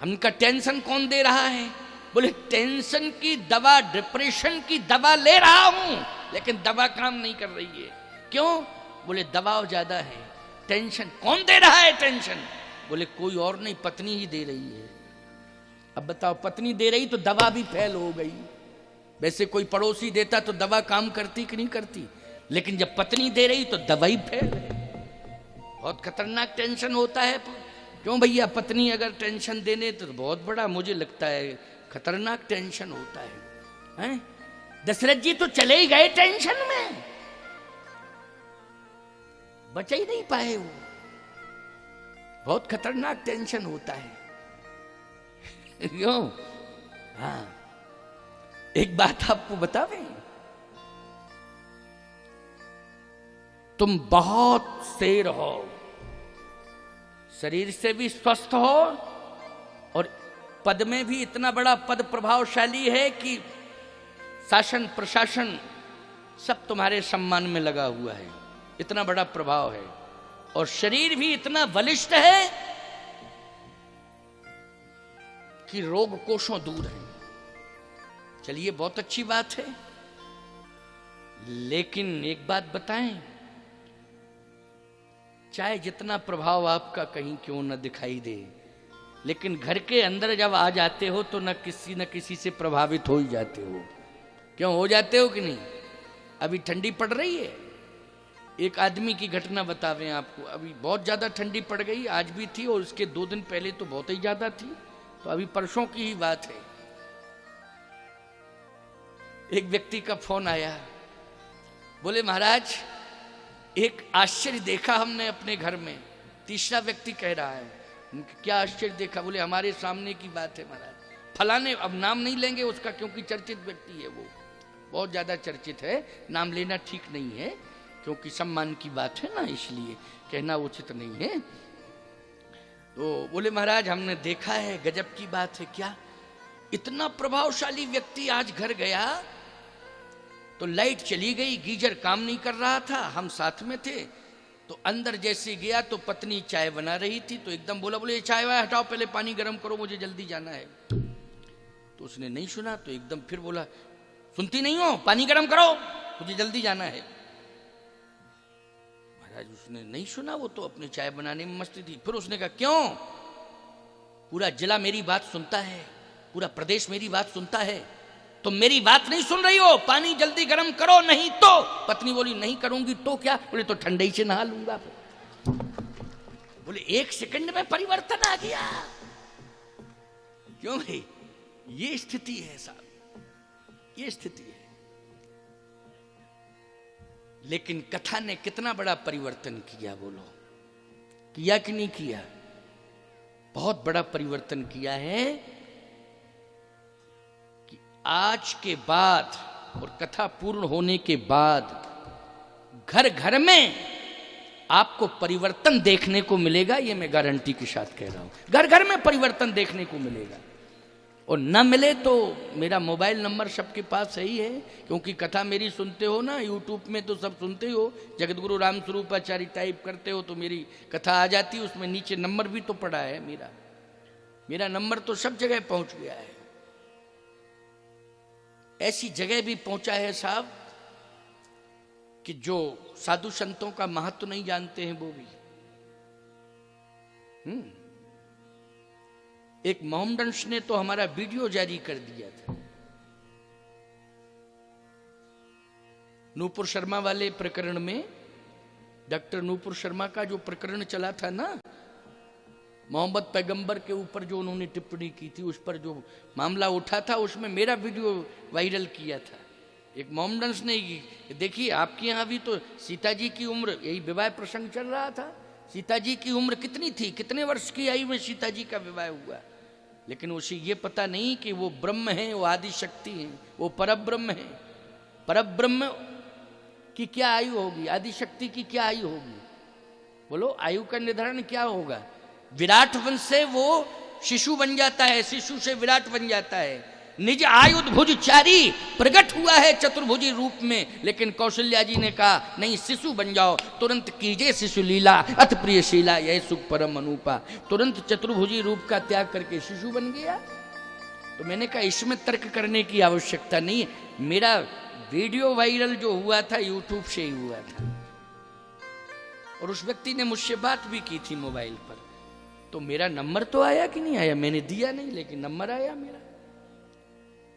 A: हमने कहा टेंशन कौन दे रहा है? बोले टेंशन की दवा, डिप्रेशन की दवा ले रहा हूं, लेकिन दवा काम नहीं कर रही है। क्यों? बोले दबाव ज्यादा है। टेंशन कौन दे रहा है? टेंशन बोले कोई और नहीं, पत्नी ही दे रही है। अब बताओ, पत्नी दे रही तो दवा भी फेल हो गई। वैसे कोई पड़ोसी देता तो दवा काम करती कि नहीं करती, लेकिन जब पत्नी दे रही तो दवा ही फेल है। बहुत खतरनाक टेंशन होता है। क्यों भैया, पत्नी अगर टेंशन देने तो बहुत बड़ा, मुझे लगता है खतरनाक टेंशन होता है, हैं? दशरथ जी तो चले ही गए टेंशन में, बच ही नहीं पाए वो। बहुत खतरनाक टेंशन होता है। क्यों? हाँ, एक बात आपको बतावे, तुम बहुत शेर हो, शरीर से भी स्वस्थ हो, और पद में भी इतना बड़ा पद प्रभावशाली है कि शासन प्रशासन सब तुम्हारे सम्मान में लगा हुआ है, इतना बड़ा प्रभाव है, और शरीर भी इतना बलिष्ठ है कि रोग कोशों दूर है। चलिए, बहुत अच्छी बात है, लेकिन एक बात बताएं, चाहे जितना प्रभाव आपका कहीं क्यों न दिखाई दे, लेकिन घर के अंदर जब आ जाते हो तो न किसी से प्रभावित हो ही जाते हो। क्यों हो जाते हो कि नहीं? अभी ठंडी पड़ रही है, एक आदमी की घटना बतावें आपको। अभी बहुत ज्यादा ठंडी पड़ गई, आज भी थी, और उसके 2 दिन पहले तो बहुत ही ज्यादा थी, तो अभी परसों की ही बात है। एक व्यक्ति का फोन आया, बोले महाराज एक आश्चर्य देखा हमने अपने घर में। तीसरा व्यक्ति कह रहा है, क्या आश्चर्य देखा? बोले हमारे सामने की बात है महाराज, फलाने, अब नाम नहीं लेंगे उसका क्योंकि चर्चित व्यक्ति है, वो बहुत ज्यादा चर्चित है, नाम लेना ठीक नहीं है, क्योंकि सम्मान की बात है ना, इसलिए कहना उचित नहीं है। तो बोले महाराज हमने देखा है, गजब की बात है। क्या? इतना प्रभावशाली व्यक्ति आज घर गया तो लाइट चली गई, गीजर काम नहीं कर रहा था, हम साथ में थे, तो अंदर जैसे गया तो पत्नी चाय बना रही थी, तो एकदम बोला, बोले चाय वाय हटाओ, पहले पानी गर्म करो, मुझे जल्दी जाना है। तो उसने नहीं सुना, तो एकदम फिर बोला, सुनती नहीं हो, पानी गर्म करो, मुझे जल्दी जाना है। महाराज उसने नहीं सुना, वो तो अपनी चाय बनाने में मस्ती थी। फिर उसने कहा क्यों? पूरा जिला मेरी बात सुनता है, पूरा प्रदेश मेरी बात सुनता है, तुम मेरी बात नहीं सुन रही हो, पानी जल्दी गर्म करो नहीं तो। पत्नी बोली नहीं करूंगी तो क्या? बोले तो ठंडे से नहा लूंगा। बोले 1 सेकंड में परिवर्तन आ गया। क्यों भाई? ये स्थिति है साहब, ये स्थिति है। लेकिन कथा ने कितना बड़ा परिवर्तन किया, बोलो किया कि नहीं किया? बहुत बड़ा परिवर्तन किया है कि आज के बाद और कथा पूर्ण होने के बाद घर घर में आपको परिवर्तन देखने को मिलेगा। ये मैं गारंटी के साथ कह रहा हूं, घर घर में परिवर्तन देखने को मिलेगा। और न मिले तो मेरा मोबाइल नंबर सबके पास सही है, क्योंकि कथा मेरी सुनते हो ना, यूट्यूब में तो सब सुनते हो, जगतगुरु राम स्वरूपाचार्य टाइप करते हो तो मेरी कथा आ जाती है, उसमें नीचे नंबर भी तो पड़ा है मेरा नंबर तो सब जगह पहुंच गया है। ऐसी जगह भी पहुंचा है साहब कि जो साधु संतों का महत्व नहीं जानते हैं वो भी। एक मोहम्मडंस ने तो हमारा वीडियो जारी कर दिया था, नूपुर शर्मा वाले प्रकरण में। डॉक्टर नूपुर शर्मा का जो प्रकरण चला था ना, मोहम्मद पैगंबर के ऊपर जो उन्होंने टिप्पणी की थी, उस पर जो मामला उठा था, उसमें मेरा वीडियो वायरल किया था। एक मोहम्मडंस ने, देखिए आपके यहाँ भी तो सीता जी की उम्र, यही विवाह प्रसंग चल रहा था, सीता जी की उम्र कितनी थी, कितने वर्ष की आयु में सीता जी का विवाह हुआ, लेकिन उसे ये पता नहीं कि वो ब्रह्म है, वो आदि शक्ति है, वो परब्रह्म है। परब्रह्म की क्या आयु होगी, आदि शक्ति की क्या आयु होगी? बोलो, आयु का निर्धारण क्या होगा? विराट वंश से वो शिशु बन जाता है, शिशु से विराट बन जाता है। निज आयुध भुजचारी प्रकट हुआ है चतुर्भुजी रूप में, लेकिन कौशल्या जी ने कहा नहीं, शिशु बन जाओ, तुरंत कीजे शिशु लीला अति प्रिय शीला, यह सुख परम अनुपा। तुरंत चतुर्भुजी रूप का त्याग करके शिशु बन गया। तो मैंने कहा इसमें तर्क करने की आवश्यकता नहीं है। मेरा वीडियो वायरल जो हुआ था यूट्यूब से ही हुआ था, और उस व्यक्ति ने मुझसे बात भी की थी मोबाइल पर। तो मेरा नंबर तो आया कि नहीं आया? मैंने दिया नहीं, लेकिन नंबर आया मेरा।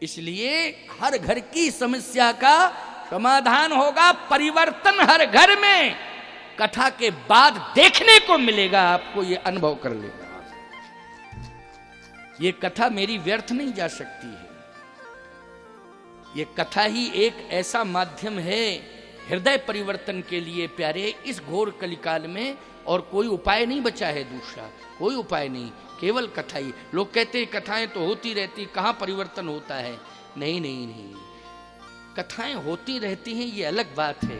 A: इसलिए हर घर की समस्या का समाधान होगा, परिवर्तन हर घर में कथा के बाद देखने को मिलेगा। आपको ये अनुभव कर लेगा। ये कथा मेरी व्यर्थ नहीं जा सकती है। ये कथा ही एक ऐसा माध्यम है हृदय परिवर्तन के लिए प्यारे, इस घोर कलिकाल में। और कोई उपाय नहीं बचा है दूसरा, कोई उपाय नहीं, केवल कथा ही। लोग कहते हैं कथाएं तो होती रहती, कहाँ परिवर्तन होता है? नहीं नहीं नहीं, कथाएं होती रहती हैं, ये अलग बात है।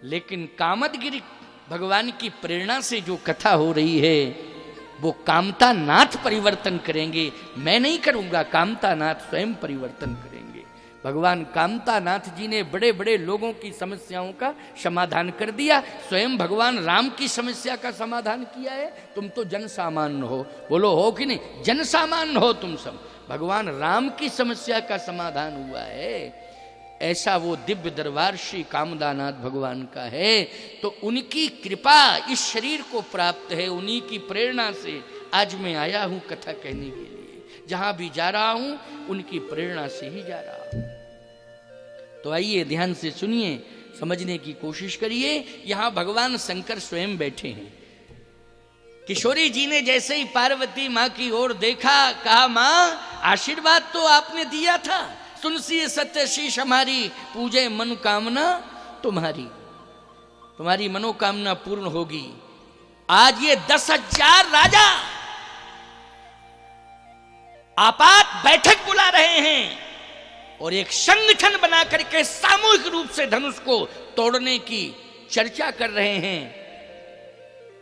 A: लेकिन कामदगिरि भगवान की प्रेरणा से जो कथा हो रही है, वो कामता नाथ परिवर्तन करेंगे। मैं नहीं करूंगा, कामता नाथ स्वयं परिवर्तन करेंगे। भगवान कामता नाथ जी ने बड़े बड़े लोगों की समस्याओं का समाधान कर दिया। स्वयं भगवान राम की समस्या का समाधान किया है। तुम तो जन सामान्य हो, बोलो हो कि नहीं? जन सामान्य हो तुम सब। भगवान राम की समस्या का समाधान हुआ है। ऐसा वो दिव्य दरबार श्री कामदानाथ भगवान का है। तो उनकी कृपा इस शरीर को प्राप्त है। उन्हीं की प्रेरणा से आज मैं आया हूं कथा कहने के लिए। जहां भी जा रहा हूं उनकी प्रेरणा से ही जा रहा हूं। तो आइए ध्यान से सुनिए, समझने की कोशिश करिए। यहां भगवान शंकर स्वयं बैठे हैं। किशोरी जी ने जैसे ही पार्वती माँ की ओर देखा, कहा माँ आशीर्वाद तो आपने दिया था, सुनसी सत्य शीश हमारी, पूजे मनोकामना तुम्हारी, तुम्हारी मनोकामना पूर्ण होगी। आज ये 10,000 राजा आपात बैठक बुला रहे हैं और एक संगठन बना करके सामूहिक रूप से धनुष को तोड़ने की चर्चा कर रहे हैं।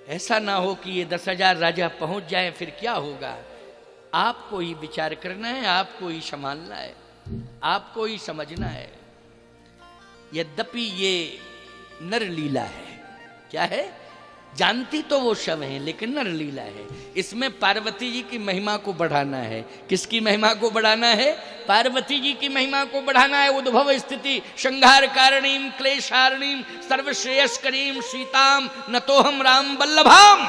A: ऐसा ना हो कि ये 10,000 राजा पहुंच जाएं, फिर क्या होगा? आपको ही विचार करना है, आपको ही संभालना है, आपको ही समझना है। यद्यपि ये नर लीला है, क्या है? जानती तो वो सब है, लेकिन नर लीला है। इसमें पार्वती जी की महिमा को बढ़ाना है। किसकी महिमा को बढ़ाना है? पार्वती जी की महिमा को बढ़ाना है। उद्भव स्थिति संहार कारणीम क्लेशारणीम सर्वश्रेयस्करीम सीताम नतोहम राम वल्लभाम।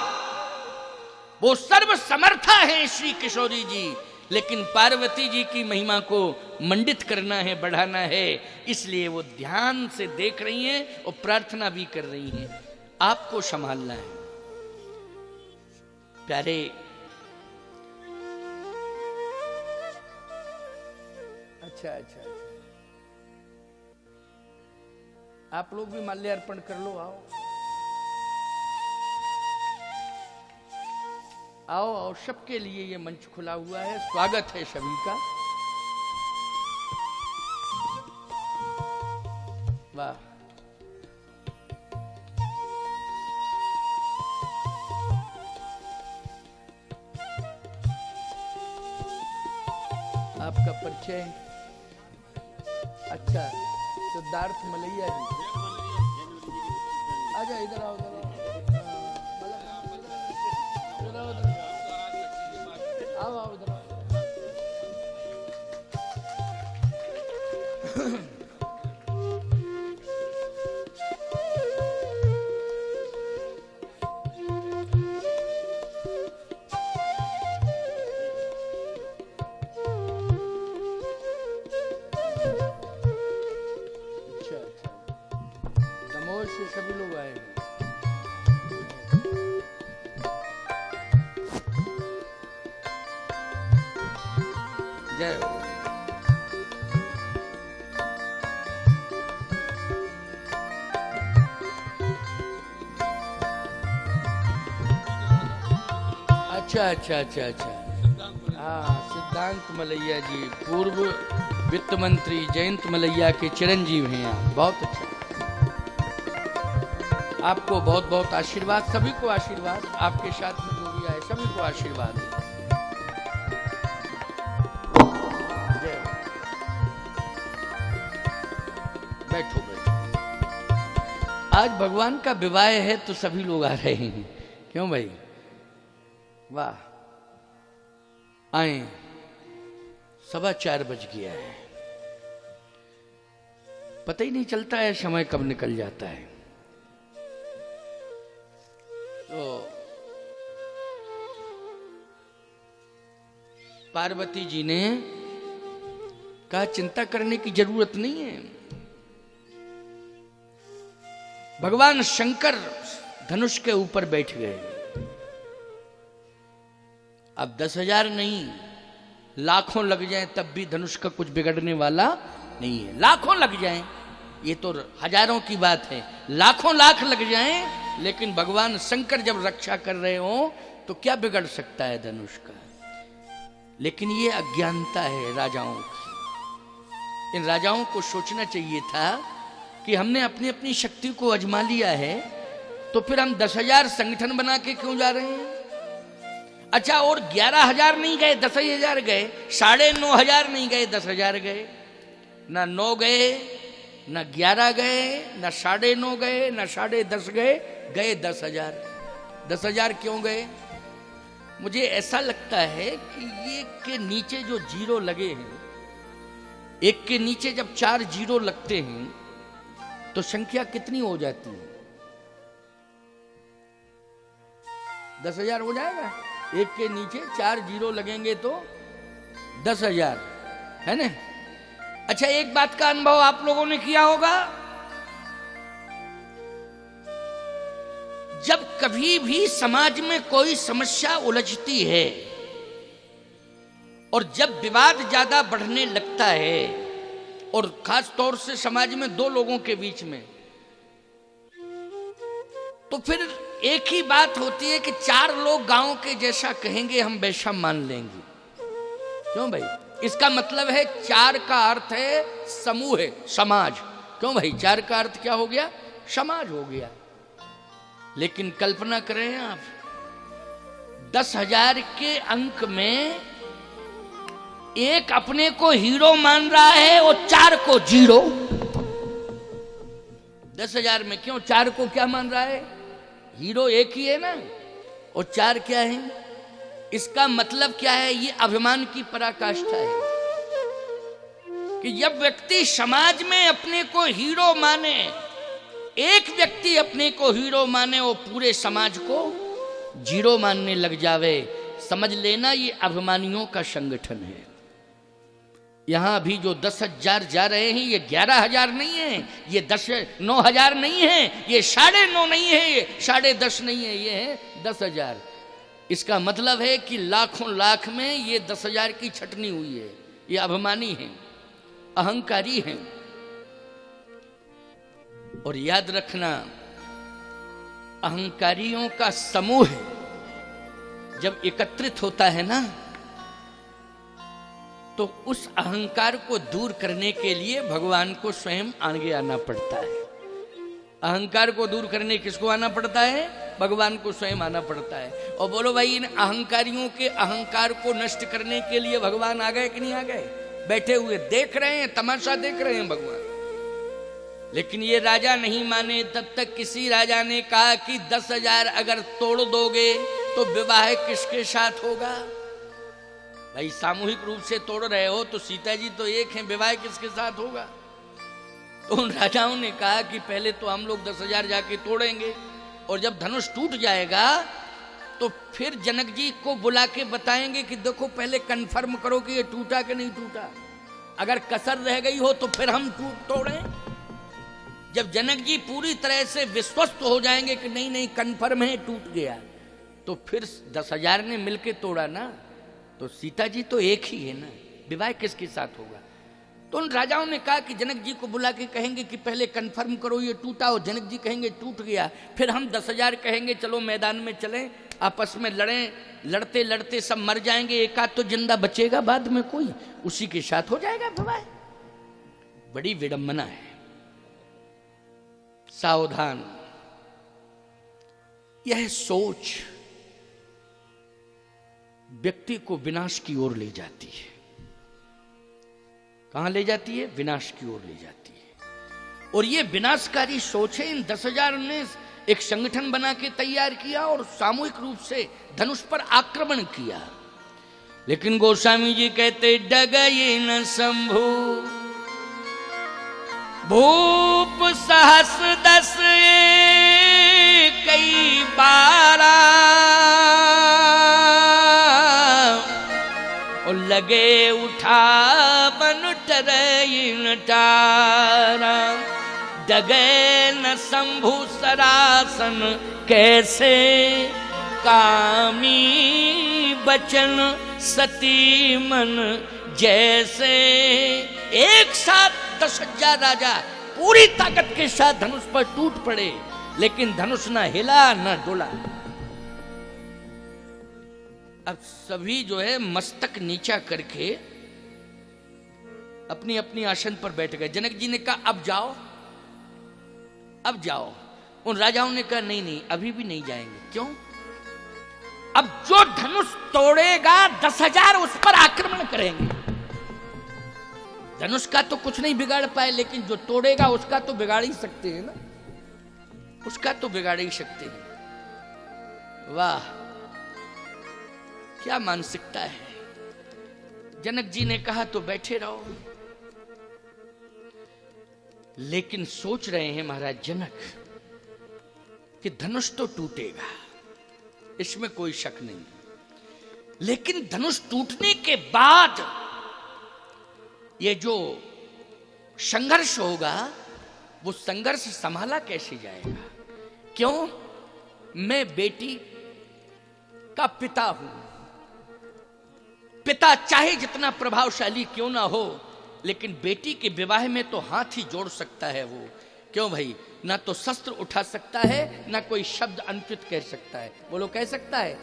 A: वो सर्व समर्था है श्री किशोरी जी, लेकिन पार्वती जी की महिमा को मंडित करना है, बढ़ाना है। इसलिए वो ध्यान से देख रही हैं और प्रार्थना भी कर रही हैं। आपको संभालना है प्यारे। अच्छा, आप लोग भी माल्यार्पण कर लो। आओ आओ आओ, सबके लिए ये मंच खुला हुआ है, स्वागत है सभी का। वाह, आपका परिचय? अच्छा, सिद्धार्थ मलैया जी, आजा इधर आओ, इधर आओ, आओ इधर आओ। सभी लोग आए। जय। अच्छा, हाँ, सिद्धांत मलैया जी, पूर्व वित्त मंत्री जयंत मलैया के चिरंजीव हैं आप, बहुत अच्छा। आपको बहुत बहुत आशीर्वाद, सभी को आशीर्वाद, आपके साथ में जो भी आए सभी को आशीर्वाद। बैठो बैठो। आज भगवान का विवाह है तो सभी लोग आ रहे हैं, क्यों भाई? वाह, आए। 4:15 बज गया है, पता ही नहीं चलता है समय कब निकल जाता है। तो पार्वती जी ने कहा चिंता करने की जरूरत नहीं है। भगवान शंकर धनुष के ऊपर बैठ गए। अब 10,000 नहीं, लाखों लग जाएं तब भी धनुष का कुछ बिगड़ने वाला नहीं है। लाखों लग जाएं, ये तो हजारों की बात है, लाखों लाख लग जाएं, लेकिन भगवान शंकर जब रक्षा कर रहे हो तो क्या बिगड़ सकता है धनुष का? लेकिन ये अज्ञानता है राजाओं की। इन राजाओं को सोचना चाहिए था कि हमने अपनी अपनी शक्ति को आजमा लिया है, तो फिर हम 10,000 संगठन बना के क्यों जा रहे हैं? अच्छा, और 11,000 नहीं गए, 10,000 गए, 9,500 नहीं गए, 10,000 गए। ना 9 गए, ना 11 गए, ना 9.5 गए, ना 10.5 गए, गए 10,000। 10,000 क्यों गए? मुझे ऐसा लगता है कि ये के नीचे जो जीरो लगे हैं, एक के नीचे जब 4 जीरो लगते हैं तो संख्या कितनी हो जाती है? 10,000 हो जाएगा। एक के नीचे 4 जीरो लगेंगे तो 10,000 है ना। अच्छा, एक बात का अनुभव आप लोगों ने किया होगा, जब कभी भी समाज में कोई समस्या उलझती है और जब विवाद ज्यादा बढ़ने लगता है, और खास तौर से समाज में 2 लोगों के बीच में, तो फिर एक ही बात होती है कि 4 लोग गांव के जैसा कहेंगे, हम वैसा मान लेंगे। क्यों भाई? इसका मतलब है 4 का अर्थ है समूह, है समाज। क्यों भाई? 4 का अर्थ क्या हो गया? समाज हो गया। लेकिन कल्पना करें आप, 10,000 के अंक में एक अपने को हीरो मान रहा है और 4 को जीरो। 10,000 में क्यों 4 को क्या मान रहा है? हीरो एक ही है ना, और 4 क्या है? इसका मतलब क्या है? ये अभिमान की पराकाष्ठा है कि जब व्यक्ति समाज में अपने को हीरो माने, एक व्यक्ति अपने को हीरो माने और पूरे समाज को जीरो मानने लग जावे, समझ लेना ये अभिमानियों का संगठन है। यहां अभी जो 10,000 जा रहे हैं, ये 11,000 नहीं है, ये 9,000 नहीं है, ये 9.5 नहीं है, ये 10.5 नहीं है, ये है 10,000। इसका मतलब है कि लाखों लाख में ये 10,000 की छटनी हुई है। ये अभिमानी हैं, अहंकारी हैं। और याद रखना, अहंकारियों का समूह जब एकत्रित होता है ना, तो उस अहंकार को दूर करने के लिए भगवान को स्वयं आगे आना पड़ता है। अहंकार को दूर करने किसको आना पड़ता है? भगवान को स्वयं आना पड़ता है। और बोलो भाई, इन अहंकारियों के अहंकार को नष्ट करने के लिए भगवान आ गए कि नहीं आ गए? बैठे हुए देख रहे हैं, तमाशा देख रहे हैं भगवान। लेकिन ये राजा नहीं माने। तब तक किसी राजा ने कहा कि 10,000 अगर तोड़ दोगे तो विवाह किसके साथ होगा? भाई सामूहिक रूप से तोड़ रहे हो तो सीता जी तो एक हैं, विवाह किसके साथ होगा? तो उन राजाओं ने कहा कि पहले तो हम लोग 10,000 जाके तोड़ेंगे, और जब धनुष टूट जाएगा तो फिर जनक जी को बुला के बताएंगे कि देखो पहले कंफर्म करो कि ये टूटा कि नहीं टूटा। अगर कसर रह गई हो तो फिर हम तोड़ें। जब जनक जी पूरी तरह से विश्वस्त हो जाएंगे कि नहीं नहीं कंफर्म है, टूट गया, तो फिर 10,000 ने मिलके तोड़ा ना, तो सीता जी तो एक ही है ना, विवाह किसके साथ होगा? तो उन राजाओं ने कहा कि जनक जी को बुला के कहेंगे कि पहले कंफर्म करो ये टूटा, और जनक जी कहेंगे टूट गया, फिर हम 10,000 कहेंगे चलो मैदान में चलें, आपस में लड़ें, लड़ते लड़ते सब मर जाएंगे, एक आध तो जिंदा बचेगा बाद में कोई, उसी के साथ हो जाएगा विवाह। बड़ी विडंबना है। सावधान, यह सोच व्यक्ति को विनाश की ओर ले जाती है। कहां ले जाती है? विनाश की ओर ले जाती है। और ये विनाशकारी सोच है। इन 10,000 ने एक संगठन बना के तैयार किया और सामूहिक रूप से धनुष पर आक्रमण किया। लेकिन गोस्वामी जी कहते डगये न शंभु भूप सहस 10 कई 12 और लगे उठा बन टरइन टारा। डगे न शंभु सरासन कैसे कामी बचन सती मन जैसे। एक साथ 10,000 राजा पूरी ताकत के साथ धनुष पर टूट पड़े, लेकिन धनुष ना हिला ना डोला। अब सभी जो है मस्तक नीचा करके अपनी अपनी आसन पर बैठ गए। जनक जी ने कहा अब जाओ, अब जाओ। उन राजाओं ने कहा नहीं नहीं, अभी भी नहीं जाएंगे। क्यों? अब जो धनुष तोड़ेगा 10,000 उस पर आक्रमण करेंगे। धनुष का तो कुछ नहीं बिगाड़ पाए, लेकिन जो तोड़ेगा उसका तो बिगाड़ ही सकते हैं ना, उसका तो बिगाड़ ही सकते हैं। वाह, क्या मानसिकता है। जनक जी ने कहा तो बैठे रहो, लेकिन सोच रहे हैं महाराज जनक कि धनुष तो टूटेगा, इसमें कोई शक नहीं, लेकिन धनुष टूटने के बाद ये जो संघर्ष होगा वो संघर्ष संभाला कैसे जाएगा। क्यों? मैं बेटी का पिता हूं। पिता चाहे जितना प्रभावशाली क्यों ना हो, लेकिन बेटी के विवाह में तो हाथ ही जोड़ सकता है वो। क्यों भाई? ना तो शस्त्र उठा सकता है, ना कोई शब्द अंकित कह सकता है। बोलो, कह सकता है?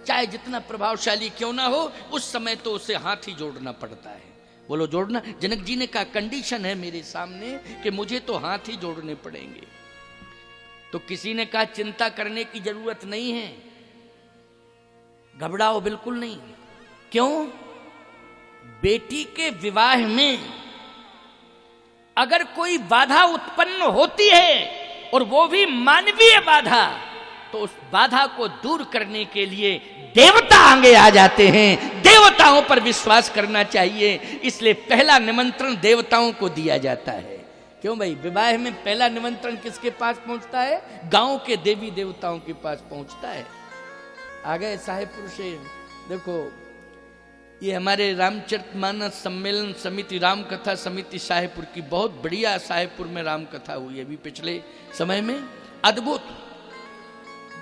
A: चाहे जितना प्रभावशाली क्यों ना हो, उस समय तो उसे हाथ ही जोड़ना पड़ता है। बोलो, जोड़ना। जनक जी ने कहा कंडीशन है मेरे सामने कि मुझे तो हाथ ही जोड़ने पड़ेंगे। तो किसी ने कहा चिंता करने की जरूरत नहीं है, घबराओ बिल्कुल नहीं। क्यों? बेटी के विवाह में अगर कोई बाधा उत्पन्न होती है, और वो भी मानवीय बाधा, तो उस बाधा को दूर करने के लिए देवता आगे आ जाते हैं। देवताओं पर विश्वास करना चाहिए, इसलिए पहला निमंत्रण देवताओं को दिया जाता है। क्यों भाई? विवाह में पहला निमंत्रण किसके पास पहुंचता है? गांव के देवी देवताओं के पास पहुंचता है। आ गए साहेबपुर से। देखो, ये हमारे रामचरितमानस सम्मेलन समिति, राम कथा समिति साहेबपुर की बहुत बढ़िया साहेबपुर में राम कथा हुई अभी पिछले समय में। अद्भुत,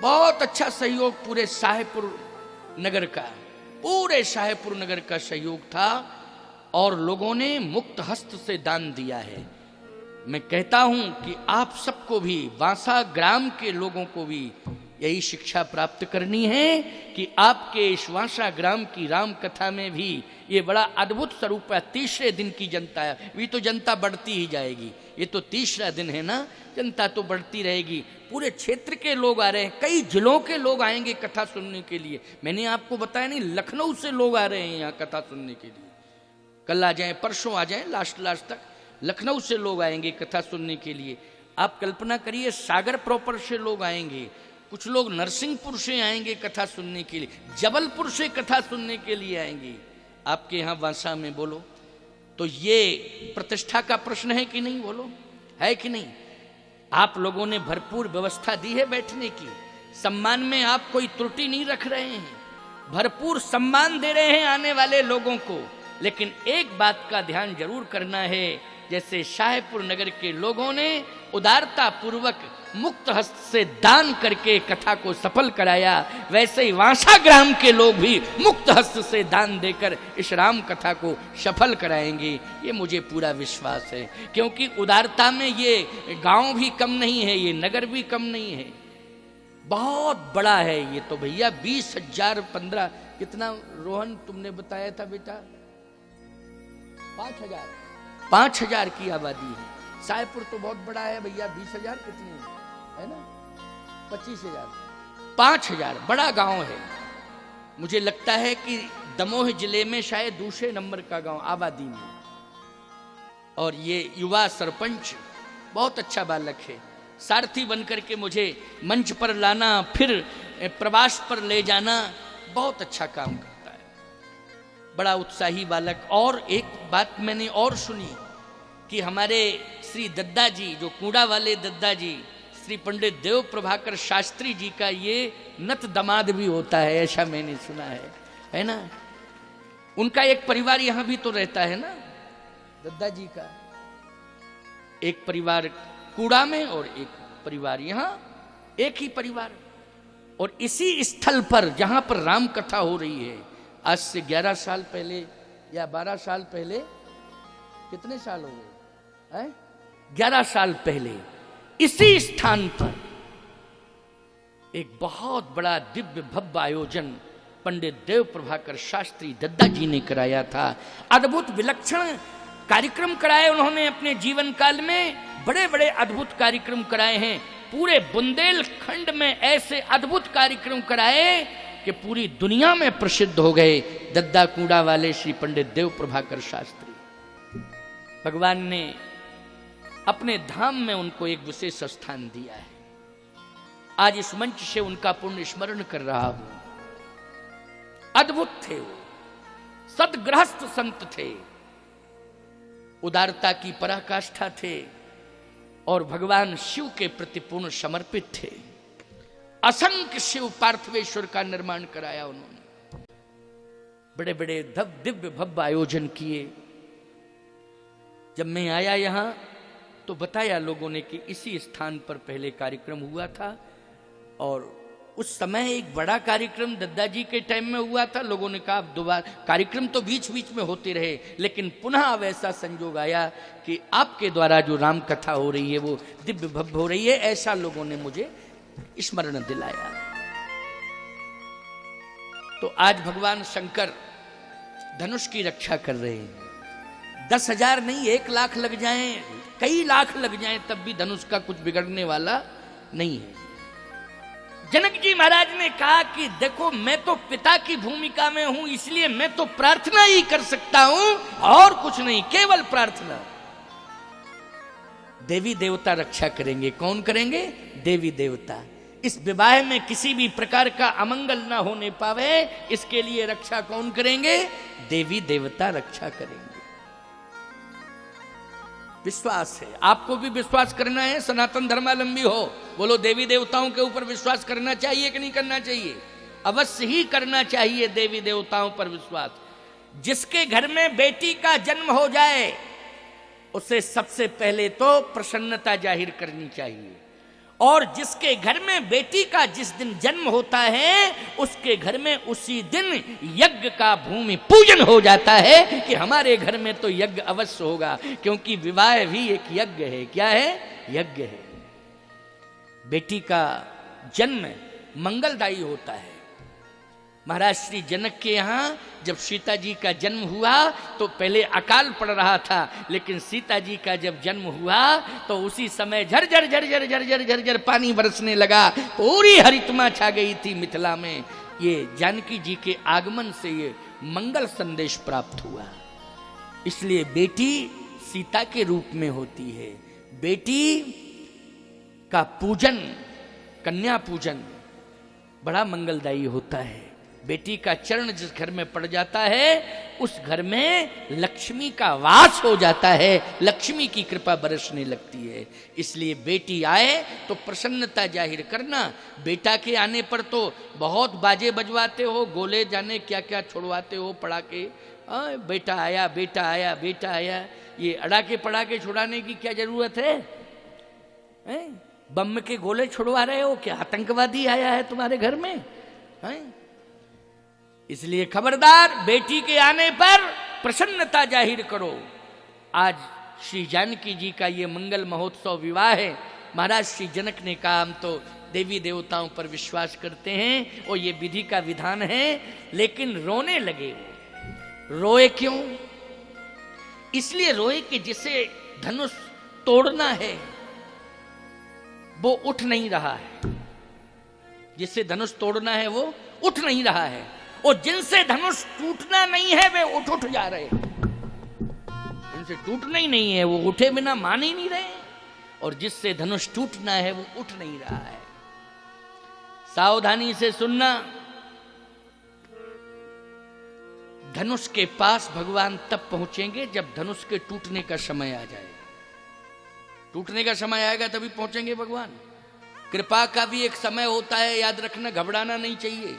A: बहुत अच्छा सहयोग पूरे साहेबपुर नगर का, पूरे साहेबपुर नगर का सहयोग था, और लोगों ने मुक्त हस्त से दान दिया है। मैं कहता हूं कि आप सबको भी, वांसा ग्राम के लोगों को भी यही शिक्षा प्राप्त करनी है कि आपके इस वांसा ग्राम की राम कथा में भी ये बड़ा अद्भुत स्वरूप है। तीसरे दिन की जनता है, अभी तो जनता बढ़ती ही जाएगी, ये तो तीसरा दिन है ना, जनता तो बढ़ती रहेगी। पूरे क्षेत्र के लोग आ रहे हैं, कई जिलों के लोग आएंगे कथा सुनने के लिए। मैंने आपको बताया नहीं, लखनऊ से लोग आ रहे हैं यहाँ कथा सुनने के लिए। कल आ जाएं, परसों आ जाएं, लास्ट तक लखनऊ से लोग आएंगे कथा सुनने के लिए। आप कल्पना करिए, सागर प्रॉपर से लोग आएंगे, कुछ लोग नरसिंहपुर से आएंगे कथा सुनने के लिए, जबलपुर से कथा सुनने के लिए आएंगे आपके यहाँ वांसा में। बोलो, तो ये प्रतिष्ठा का प्रश्न है कि नहीं? बोलो, है कि नहीं? आप लोगों ने भरपूर व्यवस्था दी है बैठने की, सम्मान में आप कोई त्रुटि नहीं रख रहे हैं, भरपूर सम्मान दे रहे हैं आने वाले लोगों को। लेकिन एक बात का ध्यान जरूर करना है, जैसे शाहपुर नगर के लोगों ने उदारता पूर्वक मुक्त हस्त से दान करके कथा को सफल कराया, वैसे ही वांसा ग्राम के लोग भी मुक्त हस्त से दान देकर इस राम कथा को सफल कराएंगे, ये मुझे पूरा विश्वास है। क्योंकि उदारता में ये गांव भी कम नहीं है, ये नगर भी कम नहीं है, बहुत बड़ा है ये तो भैया। 20,000 15 कितना रोहन तुमने बताया था बेटा? 5,000 5,000 की आबादी है। सायपुर तो बहुत बड़ा है भैया, 20,000 कितनी है ना, 25,000, 5,000 बड़ा गांव है। मुझे लगता है कि दमोह जिले में शायद दूसरे नंबर का गांव आबादी में। और ये युवा सरपंच बहुत अच्छा बालक है, सारथी बनकर के मुझे मंच पर लाना, फिर प्रवास पर ले जाना, बहुत अच्छा काम करता है, बड़ा उत्साही बालक। और एक बात मैंने और सुनी कि हमारे श्री दद्दा जी, जो कूड़ा वाले दद्दा जी, श्री पंडित देव प्रभाकर शास्त्री जी का ये नत दामाद भी होता है, ऐसा मैंने सुना है ना। उनका एक परिवार यहां भी तो रहता है ना, दद्दा जी का एक परिवार कूड़ा में और एक परिवार यहां, एक ही परिवार। और इसी स्थल पर जहां पर राम कथा हो रही है, आज से 11 साल पहले या 12 साल पहले, कितने साल हो गए, 11 साल पहले इसी स्थान पर एक बहुत बड़ा दिव्य भव्य आयोजन पंडित देव प्रभाकर शास्त्री दद्दा जी ने कराया था। अद्भुत विलक्षण कार्यक्रम कराए उन्होंने अपने जीवन काल में, बड़े बड़े अद्भुत कार्यक्रम कराए हैं। पूरे बुंदेलखंड में ऐसे अद्भुत कार्यक्रम कराए कि पूरी दुनिया में प्रसिद्ध हो गए दद्दा कूड़ा वाले श्री पंडित देव प्रभाकर शास्त्री। भगवान ने अपने धाम में उनको एक विशेष स्थान दिया है। आज इस मंच से उनका पुण्य स्मरण कर रहा हूं। अद्भुत थे वो, सदगृहस्थ संत थे, उदारता की पराकाष्ठा थे और भगवान शिव के प्रति पूर्ण समर्पित थे। असंख्य शिव पार्थिवेश्वर का निर्माण कराया उन्होंने, बड़े बड़े दिव्य भव्य आयोजन किए। जब मैं आया यहां तो बताया लोगों ने कि इसी स्थान पर पहले कार्यक्रम हुआ था, और उस समय एक बड़ा कार्यक्रम दद्दाजी के टाइम में हुआ था। लोगों ने कहा दोबारा कार्यक्रम तो बीच बीच में होते रहे, लेकिन पुनः अब ऐसा संजोग आया कि आपके द्वारा जो राम कथा हो रही है वो दिव्य भव्य हो रही है, ऐसा लोगों ने मुझे स्मरण दिलाया। तो आज भगवान शंकर धनुष की रक्षा कर रहे हैं। 10,000 नहीं, 1 लाख लग जाएं, कई लाख लग जाएं, तब भी धनुष का कुछ बिगड़ने वाला नहीं है। जनक जी महाराज ने कहा कि देखो, मैं तो पिता की भूमिका में हूं, इसलिए मैं तो प्रार्थना ही कर सकता हूं और कुछ नहीं, केवल प्रार्थना। देवी देवता रक्षा करेंगे। कौन करेंगे? देवी देवता। इस विवाह में किसी भी प्रकार का अमंगल ना होने पावे, इसके लिए रक्षा कौन करेंगे? देवी देवता रक्षा करेंगे। विश्वास है, आपको भी विश्वास करना है, सनातन धर्मावलंबी हो, बोलो देवी देवताओं के ऊपर विश्वास करना चाहिए कि नहीं करना चाहिए? अवश्य ही करना चाहिए देवी देवताओं पर विश्वास। जिसके घर में बेटी का जन्म हो जाए उसे सबसे पहले तो प्रसन्नता जाहिर करनी चाहिए, और जिसके घर में बेटी का जिस दिन जन्म होता है उसके घर में उसी दिन यज्ञ का भूमि पूजन हो जाता है कि हमारे घर में तो यज्ञ अवश्य होगा, क्योंकि विवाह भी एक यज्ञ है। क्या है? यज्ञ है। बेटी का जन्म मंगलदायी होता है। महाराज श्री जनक के यहाँ जब सीता जी का जन्म हुआ तो पहले अकाल पड़ रहा था, लेकिन सीता जी का जब जन्म हुआ तो उसी समय झरझर झरझर झरझर झरझर पानी बरसने लगा, पूरी हरितमा छा गई थी मिथिला में। ये जानकी जी के आगमन से ये मंगल संदेश प्राप्त हुआ। इसलिए बेटी सीता के रूप में होती है। बेटी का पूजन, कन्या पूजन बड़ा मंगलदायी होता है। बेटी का चरण जिस घर में पड़ जाता है उस घर में लक्ष्मी का वास हो जाता है, लक्ष्मी की कृपा बरसने लगती है। इसलिए बेटी आए तो प्रसन्नता जाहिर करना। बेटा के आने पर तो बहुत बाजे बजवाते हो, गोले जाने क्या क्या छुड़वाते हो, पड़ाके, बेटा आया बेटा आया बेटा आया। ये अड़ाके पड़ाके छुड़ाने की क्या जरूरत है? बम के गोले छुड़वा रहे हो क्या? आतंकवादी आया है तुम्हारे घर में? इसलिए खबरदार, बेटी के आने पर प्रसन्नता जाहिर करो। आज श्री जानकी जी का ये मंगल महोत्सव विवाह है। महाराज श्री जनक ने कहा हम तो देवी देवताओं पर विश्वास करते हैं और ये विधि का विधान है, लेकिन रोने लगे। वो रोए क्यों? इसलिए रोए कि जिसे धनुष तोड़ना है वो उठ नहीं रहा है, जिससे धनुष तोड़ना है वो उठ नहीं रहा है, और जिनसे धनुष टूटना नहीं है वे उठ जा रहे हैं। जिनसे टूटना ही नहीं है वो उठे बिना मान ही नहीं रहे, और जिससे धनुष टूटना है वो उठ नहीं रहा है। सावधानी से सुनना, धनुष के पास भगवान तब पहुंचेंगे जब धनुष के टूटने का समय आ जाएगा। टूटने का समय आएगा तभी पहुंचेंगे भगवान। कृपा का भी एक समय होता है, याद रखना, घबराना नहीं चाहिए।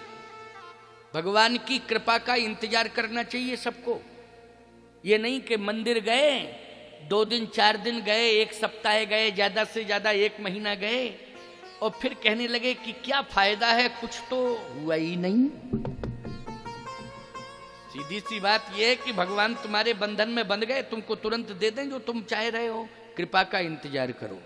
A: भगवान की कृपा का इंतजार करना चाहिए सबको। ये नहीं कि मंदिर गए, 2 दिन 4 दिन गए, 1 सप्ताह गए, ज्यादा से ज्यादा 1 महीना गए, और फिर कहने लगे कि क्या फायदा है, कुछ तो हुआ ही नहीं। सीधी सी बात यह है कि भगवान तुम्हारे बंधन में बंध गए, तुमको तुरंत दे दें जो तुम चाह रहे हो। कृपा का इंतजार करो,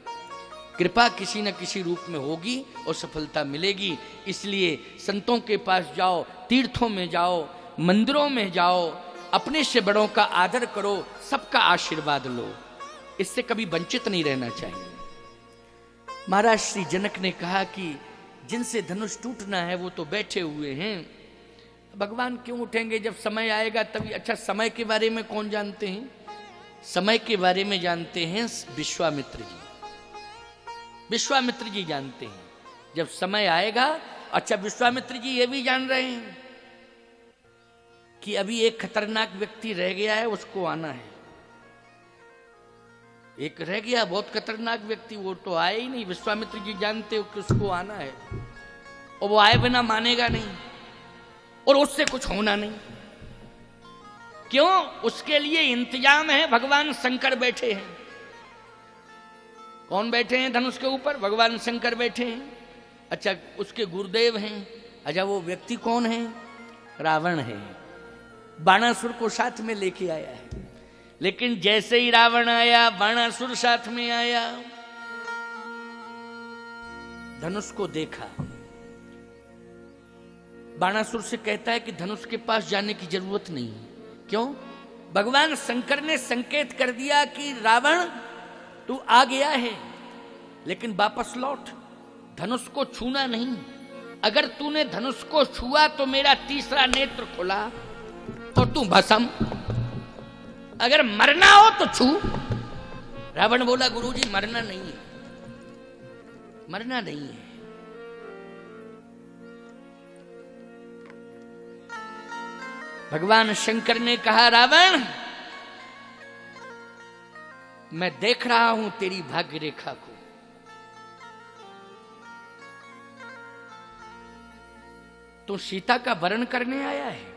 A: कृपा किसी न किसी रूप में होगी और सफलता मिलेगी। इसलिए संतों के पास जाओ, तीर्थों में जाओ, मंदिरों में जाओ, अपने से बड़ों का आदर करो, सबका आशीर्वाद लो, इससे कभी वंचित नहीं रहना चाहिए। महाराज श्री जनक ने कहा कि जिनसे धनुष टूटना है वो तो बैठे हुए हैं, भगवान क्यों उठेंगे जब समय आएगा तभी। अच्छा, समय के बारे में कौन जानते हैं? समय के बारे में जानते हैं विश्वामित्र जी। विश्वामित्र जी जानते हैं जब समय आएगा। अच्छा, विश्वामित्र जी ये भी जान रहे हैं कि अभी एक खतरनाक व्यक्ति रह गया है, उसको आना है। एक रह गया बहुत खतरनाक व्यक्ति, वो तो आए ही नहीं। विश्वामित्र जी जानते हो कि उसको आना है, और वो आए बिना मानेगा नहीं, और उससे कुछ होना नहीं। क्यों? उसके लिए इंतजाम है। भगवान शंकर बैठे हैं। कौन बैठे हैं धनुष के ऊपर? भगवान शंकर बैठे हैं। अच्छा, उसके गुरुदेव हैं। अच्छा, वो व्यक्ति कौन है? रावण है। बाणासुर को साथ में लेके आया है। लेकिन जैसे ही रावण आया, बाणासुर साथ में आया, धनुष को देखा, बाणासुर से कहता है कि धनुष के पास जाने की जरूरत नहीं है। क्यों? भगवान शंकर ने संकेत कर दिया कि रावण तू आ गया है, लेकिन वापस लौट, धनुष को छूना नहीं। अगर तूने धनुष को छुआ तो मेरा तीसरा नेत्र खुला और तू भस्म। अगर मरना हो तो छू। रावण बोला, गुरुजी मरना नहीं है, मरना नहीं है। भगवान शंकर ने कहा, रावण मैं देख रहा हूं तेरी भाग्य रेखा को। तो सीता का वरण करने आया है?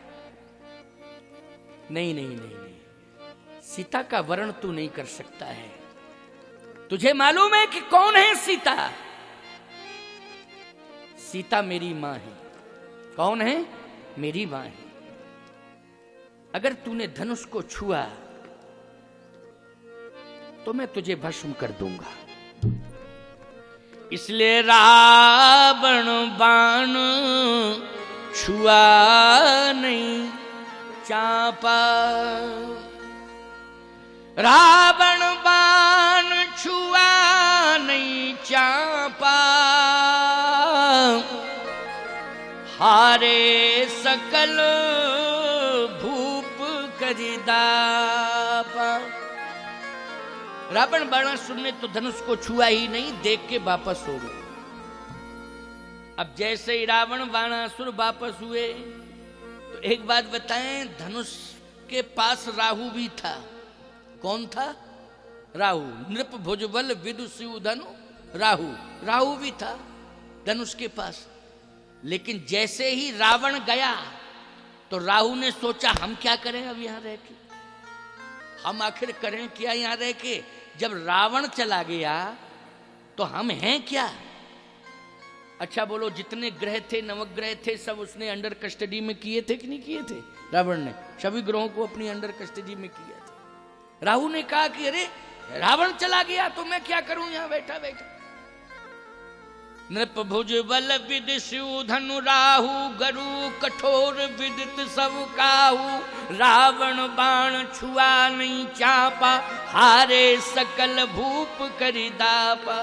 A: नहीं नहीं नहीं नहीं, सीता का वरण तू नहीं कर सकता है। तुझे मालूम है कि कौन है सीता? सीता मेरी मां है। कौन है? मेरी मां है। अगर तूने धनुष को छुआ तो मैं तुझे भस्म कर दूंगा। इसलिए रावण बाण छुआ नहीं चापा। रावण बाण छुआ नहीं चापा, हारे सकल भूप करिदापा। रावण बाणासुर ने तो धनुष को छुआ ही नहीं, देख के वापस हो गए। अब जैसे ही रावण बाणासुर वापस हुए तो एक बात बताएं, धनुष के पास राहु भी था। कौन था? राहु। नृप भुजबल विदुषुधनु राहु। राहु भी था धनुष के पास। लेकिन जैसे ही रावण गया तो राहु ने सोचा हम क्या करें अब यहां रह के, हम आखिर करें क्या यहां रह के। जब रावण चला गया तो हम हैं क्या? अच्छा बोलो, जितने ग्रह थे, नवग्रह थे, सब उसने अंडर कस्टडी में किए थे कि नहीं किए थे? रावण ने सभी ग्रहों को अपनी अंडर कस्टडी में किया था। राहु ने कहा कि अरे रावण चला गया तो मैं क्या करूं यहां बैठा बैठा। नृप भुज बल विद शिव धनु राहु, गरु कठोर विदित सब काहू। रावण बाण छुआ नहीं चापा, हारे सकल भूप करि दापा।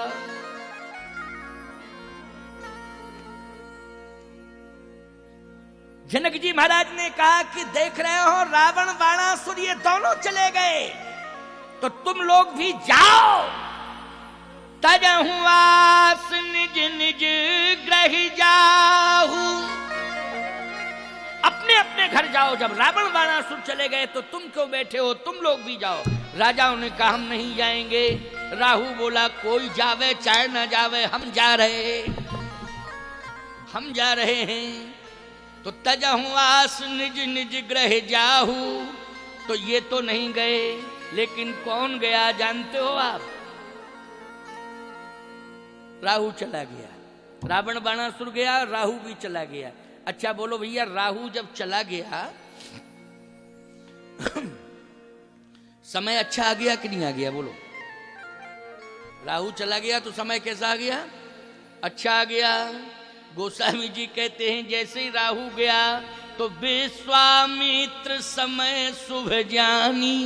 A: जनक जी महाराज ने कहा कि देख रहे हो रावण बाणासुर ये दोनों चले गए, तो तुम लोग भी जाओ। तजहु आस निज निज ग्रह जाहू, अपने अपने घर जाओ। जब रावण बाणासुर चले गए तो तुम क्यों बैठे हो, तुम लोग भी जाओ। राजाओं ने कहा हम नहीं जाएंगे। राहु बोला कोई जावे चाहे न जावे, हम जा रहे हैं। तो तजहु आस निज निज ग्रह जाहू, तो ये तो नहीं गए, लेकिन कौन गया जानते हो आप? राहु चला गया। रावण बाणासुर गया, राहु भी चला गया। अच्छा बोलो भैया, राहु जब चला गया समय अच्छा आ गया कि नहीं आ गया? बोलो। राहु चला गया तो समय कैसा आ गया? अच्छा आ गया। गोस्वामी जी कहते हैं जैसे ही राहु गया तो विश्वामित्र समय शुभ जानी,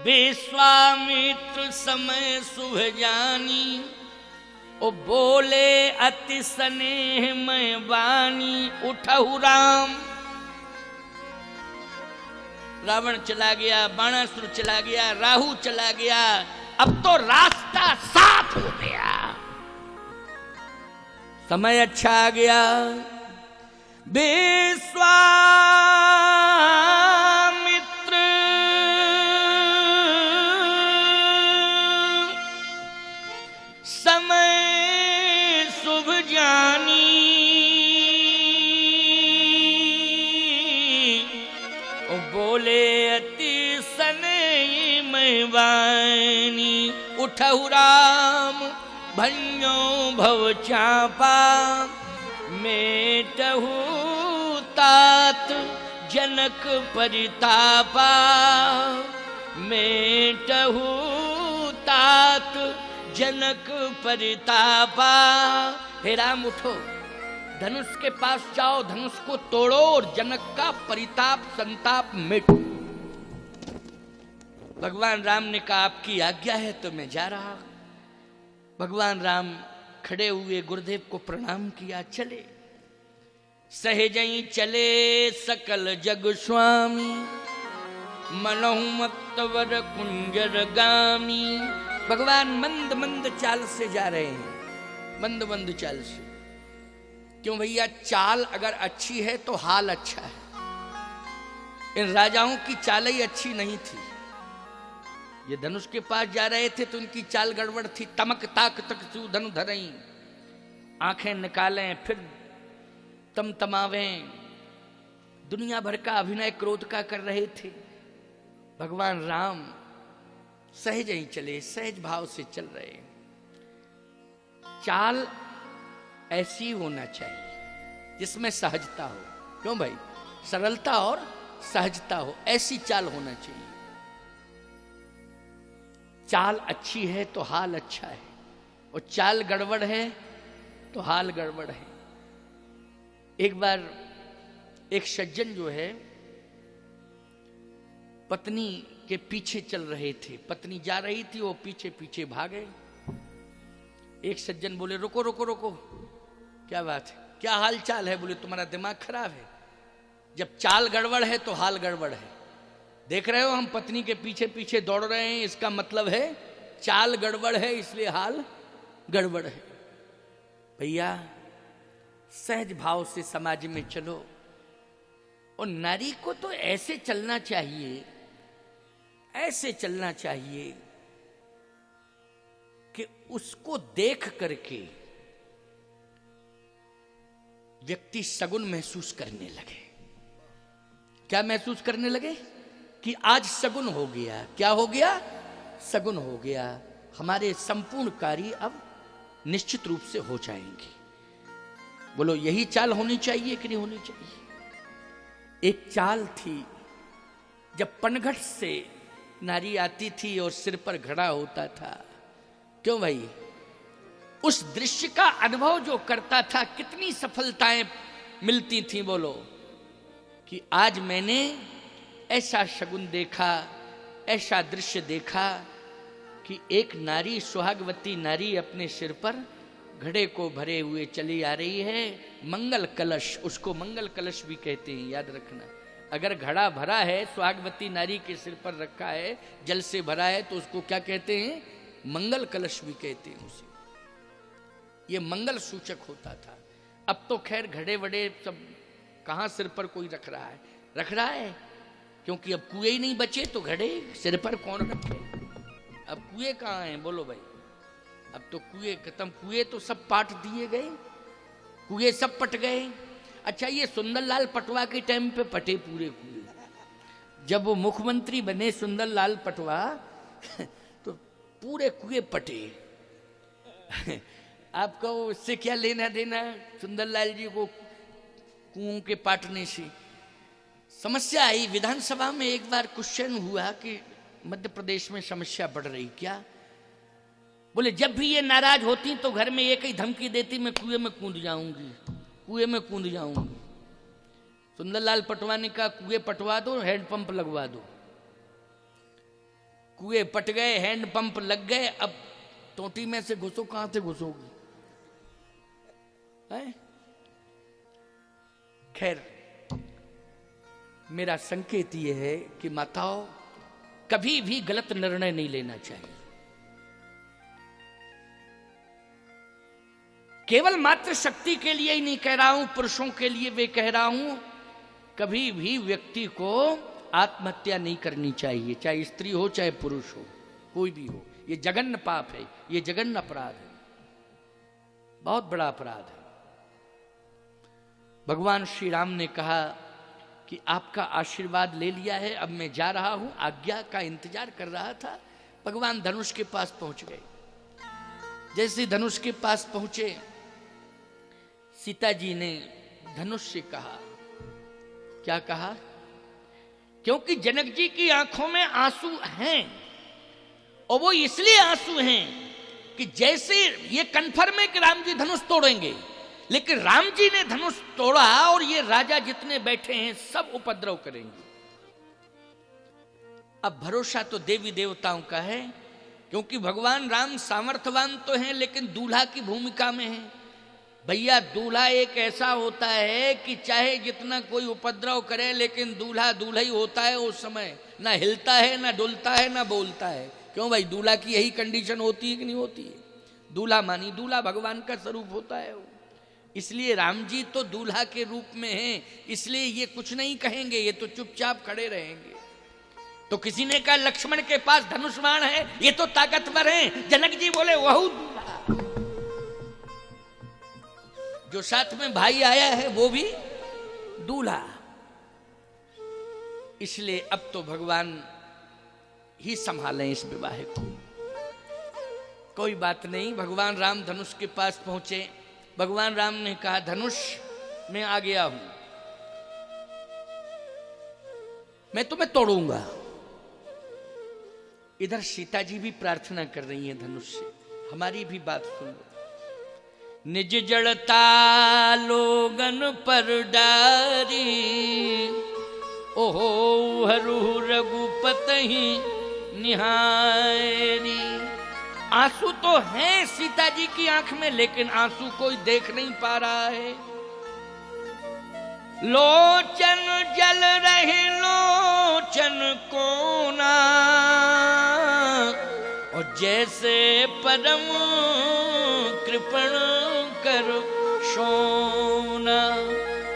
A: विश्वामित्र समय शुभ जानी। ओ बोले अति स्नेह में वाणी, उठहु राम। रावण चला गया, बाणासुर चला गया, राहु चला गया, अब तो रास्ता साफ हो गया, समय अच्छा आ गया। विश्वामित्र समय शुभ जानी, ओ बोले अति स्नेह में वाणी। उठहु राम भन्यो भव चापा, मेटहु तात जनक परितापा, मेटहु तात जनक परितापा। हे राम उठो, धनुष के पास जाओ, धनुष को तोड़ो और जनक का परिताप संताप मिटो। भगवान राम ने कहा आपकी आज्ञा है तो मैं जा रहा। भगवान राम खड़े हुए, गुरुदेव को प्रणाम किया, चले। सहजई चले सकल जग स्वामी, मनहु मत्तवर कुंजर गामी। भगवान मंद मंद चाल से जा रहे हैं, मंद मंद चाल से। क्यों भैया? चाल अगर अच्छी है तो हाल अच्छा है। इन राजाओं की चाल ही अच्छी नहीं थी। ये धनुष के पास जा रहे थे तो उनकी चाल गड़बड़ थी। तमक ताक तक धनु धरई, आंखें निकालें फिर तमतमावें, दुनिया भर का अभिनय क्रोध का कर रहे थे। भगवान राम सहज ही चले, सहज भाव से चल रहे। चाल ऐसी होना चाहिए जिसमें सहजता हो। क्यों भाई? सरलता और सहजता हो, ऐसी चाल होना चाहिए। चाल अच्छी है तो हाल अच्छा है, और चाल गड़बड़ है तो हाल गड़बड़ है। एक बार एक सज्जन जो है पत्नी के पीछे चल रहे थे, पत्नी जा रही थी, वो पीछे पीछे भागे। एक सज्जन बोले रुको रुको रुको, क्या बात है, क्या हाल चाल है? बोले तुम्हारा दिमाग खराब है, जब चाल गड़बड़ है तो हाल गड़बड़ है। देख रहे हो हम पत्नी के पीछे पीछे दौड़ रहे हैं, इसका मतलब है चाल गड़बड़ है, इसलिए हाल गड़बड़ है। भैया सहज भाव से समाज में चलो, और नारी को तो ऐसे चलना चाहिए, ऐसे चलना चाहिए कि उसको देख करके व्यक्ति सगुन महसूस करने लगे। क्या महसूस करने लगे? कि आज सगुन हो गया। क्या हो गया? सगुन हो गया। हमारे संपूर्ण कार्य अब निश्चित रूप से हो जाएंगे। बोलो यही चाल होनी चाहिए कि नहीं होनी चाहिए? एक चाल थी, जब पनघट से नारी आती थी और सिर पर घड़ा होता था। क्यों भाई? उस दृश्य का अनुभव जो करता था, कितनी सफलताएं मिलती थी। बोलो कि आज मैंने ऐसा शगुन देखा, ऐसा दृश्य देखा कि एक नारी, सुहागवती नारी, अपने सिर पर घड़े को भरे हुए चली आ रही है। मंगल कलश, उसको मंगल कलश भी कहते हैं, याद रखना। अगर घड़ा भरा है, सुहागवती नारी के सिर पर रखा है, जल से भरा है, तो उसको क्या कहते हैं? मंगल कलश भी कहते हैं उसे। ये मंगल सूचक होता था। अब तो खैर घड़े वड़े सब कहाँ सिर पर कोई रख रहा है? रख रहा है, क्योंकि अब कुएं ही नहीं बचे, तो घड़े सिर पर कौन रखे? अब कुएं कहाँ हैं? बोलो भाई, अब तो कुएं खत्म। कुएं तो सब पाट दिए गए, कुएं सब पट गए। अच्छा, ये सुंदरलाल पटवा के टाइम पे पटे पूरे कुएं। जब वो मुख्यमंत्री बने सुंदरलाल पटवा तो पूरे कुएं पटे। आपको उससे क्या लेना देना सुंदरलाल जी को कुओं के पाटने से? समस्या आई विधानसभा में। एक बार क्वेश्चन हुआ कि मध्य प्रदेश में समस्या बढ़ रही क्या? बोले जब भी ये नाराज होती तो घर में एक ही धमकी देती, मैं कुएं में कूद जाऊंगी, कुएं में कूद जाऊंगी। सुंदरलाल पटवा ने कहा कुएं पटवा दो, हैंडपंप लगवा दो। कुएं पट गए, हैंडपंप लग गए। अब टोटी में से घुसो, कहां से घुसोगी? खैर, मेरा संकेत यह है कि माताओं, कभी भी गलत निर्णय नहीं लेना चाहिए। केवल मात्र शक्ति के लिए ही नहीं कह रहा हूं, पुरुषों के लिए भी कह रहा हूं। कभी भी व्यक्ति को आत्महत्या नहीं करनी चाहिए, चाहे स्त्री हो चाहे पुरुष हो, कोई भी हो। ये जघन्य पाप है, ये जघन्य अपराध है, बहुत बड़ा अपराध है। भगवान श्री राम ने कहा कि आपका आशीर्वाद ले लिया है, अब मैं जा रहा हूं। आज्ञा का इंतजार कर रहा था। भगवान धनुष के पास पहुंच गए। जैसे धनुष के पास पहुंचे, सीता जी ने धनुष से कहा, क्या कहा? क्योंकि जनक जी की आंखों में आंसू हैं, और वो इसलिए आंसू हैं कि जैसे ये कन्फर्म है कि राम जी धनुष तोड़ेंगे, लेकिन राम जी ने धनुष तोड़ा और ये राजा जितने बैठे हैं सब उपद्रव करेंगे। अब भरोसा तो देवी देवताओं का है, क्योंकि भगवान राम सामर्थ्यवान तो हैं, लेकिन दूल्हा की भूमिका में है। भैया, दूल्हा एक ऐसा होता है कि चाहे जितना कोई उपद्रव करे, लेकिन दूल्हा दूल्हा ही होता है। उस समय ना हिलता है, ना डुलता है, ना बोलता है। क्यों भाई? दूल्हा की यही कंडीशन होती है कि नहीं होती है? दूल्हा मानी दूल्हा भगवान का स्वरूप होता है वो। इसलिए राम जी तो दूल्हा के रूप में हैं, इसलिए ये कुछ नहीं कहेंगे, ये तो चुपचाप खड़े रहेंगे। तो किसी ने कहा लक्ष्मण के पास धनुष बाण है, ये तो ताकतवर हैं। जनक जी बोले वहु दूल्हा, जो साथ में भाई आया है वो भी दूल्हा। इसलिए अब तो भगवान ही संभालें इस विवाह को। कोई बात नहीं, भगवान राम धनुष के पास पहुंचे। भगवान राम ने कहा धनुष मैं आ गया हूं, मैं तुम्हें तोड़ूंगा। इधर सीता जी भी प्रार्थना कर रही हैं धनुष से, हमारी भी बात सुन लो। निज जड़ता लोगन पर डारी, ओहो हरू रघुपति निहारी। आंसू तो हैं सीता जी की आंख में, लेकिन आंसू कोई देख नहीं पा रहा है। लोचन जल रहे लोचन कोना, और जैसे परम कृपण कर सोना।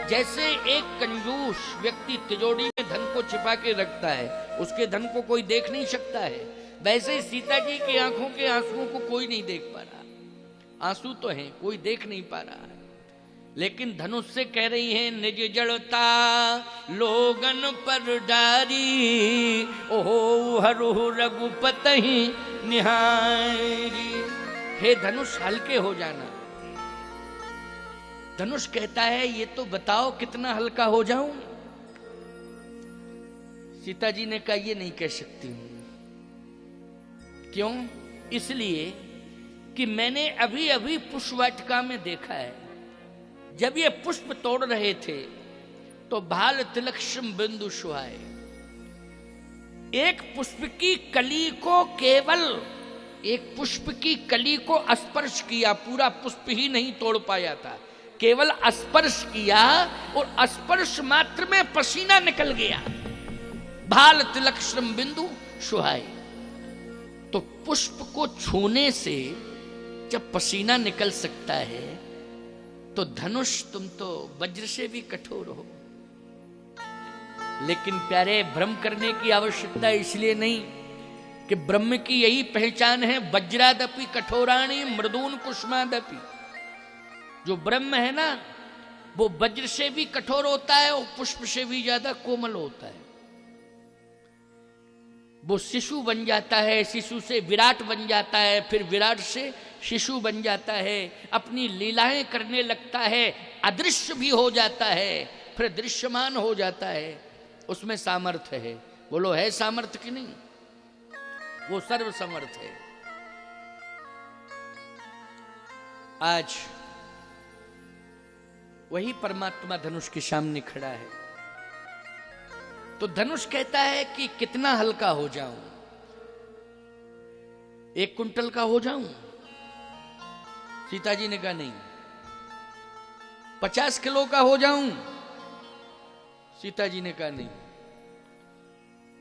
A: जैसे एक कंजूस व्यक्ति तिजोरी में धन को छिपा के रखता है, उसके धन को कोई देख नहीं सकता है, वैसे सीता जी की आंखों के आंसुओं को कोई नहीं देख पा रहा। आंसू तो हैं, कोई देख नहीं पा रहा है, लेकिन धनुष से कह रही हैं निज जड़ता लोगन पर डारी, ओहो हरु रघुपति निहारी। हे धनुष हल्के हो जाना। धनुष कहता है ये तो बताओ कितना हल्का हो जाऊं। सीता जी ने कहा ये नहीं कह सकती हूं। क्यों? इसलिए कि मैंने अभी अभी पुष्प वाटिका में देखा है, जब ये पुष्प तोड़ रहे थे तो भाल तिलक्षम बिंदु सुहाए, एक पुष्प की कली को, केवल एक पुष्प की कली को स्पर्श किया, पूरा पुष्प ही नहीं तोड़ पाया था, केवल स्पर्श किया और स्पर्श मात्र में पसीना निकल गया। भाल तिलक्षम बिंदु सुहाए, तो पुष्प को छूने से जब पसीना निकल सकता है तो धनुष तुम तो वज्र से भी कठोर हो। लेकिन प्यारे, भ्रम करने की आवश्यकता इसलिए नहीं कि ब्रह्म की यही पहचान है, वज्रादपि कठोराणी मृदून कुष्मादपि। जो ब्रह्म है ना, वो वज्र से भी कठोर होता है और पुष्प से भी ज्यादा कोमल होता है। वो शिशु बन जाता है, शिशु से विराट बन जाता है, फिर विराट से शिशु बन जाता है, अपनी लीलाएं करने लगता है, अदृश्य भी हो जाता है, फिर दृश्यमान हो जाता है। उसमें सामर्थ्य है। बोलो, है सामर्थ्य कि नहीं? वो सर्व समर्थ है। आज वही परमात्मा धनुष के सामने खड़ा है। तो धनुष कहता है कि कितना हल्का हो जाऊं, 1 कुंटल का हो जाऊं? सीता जी ने कहा नहीं। 50 किलो का हो जाऊं? सीता जी ने कहा नहीं।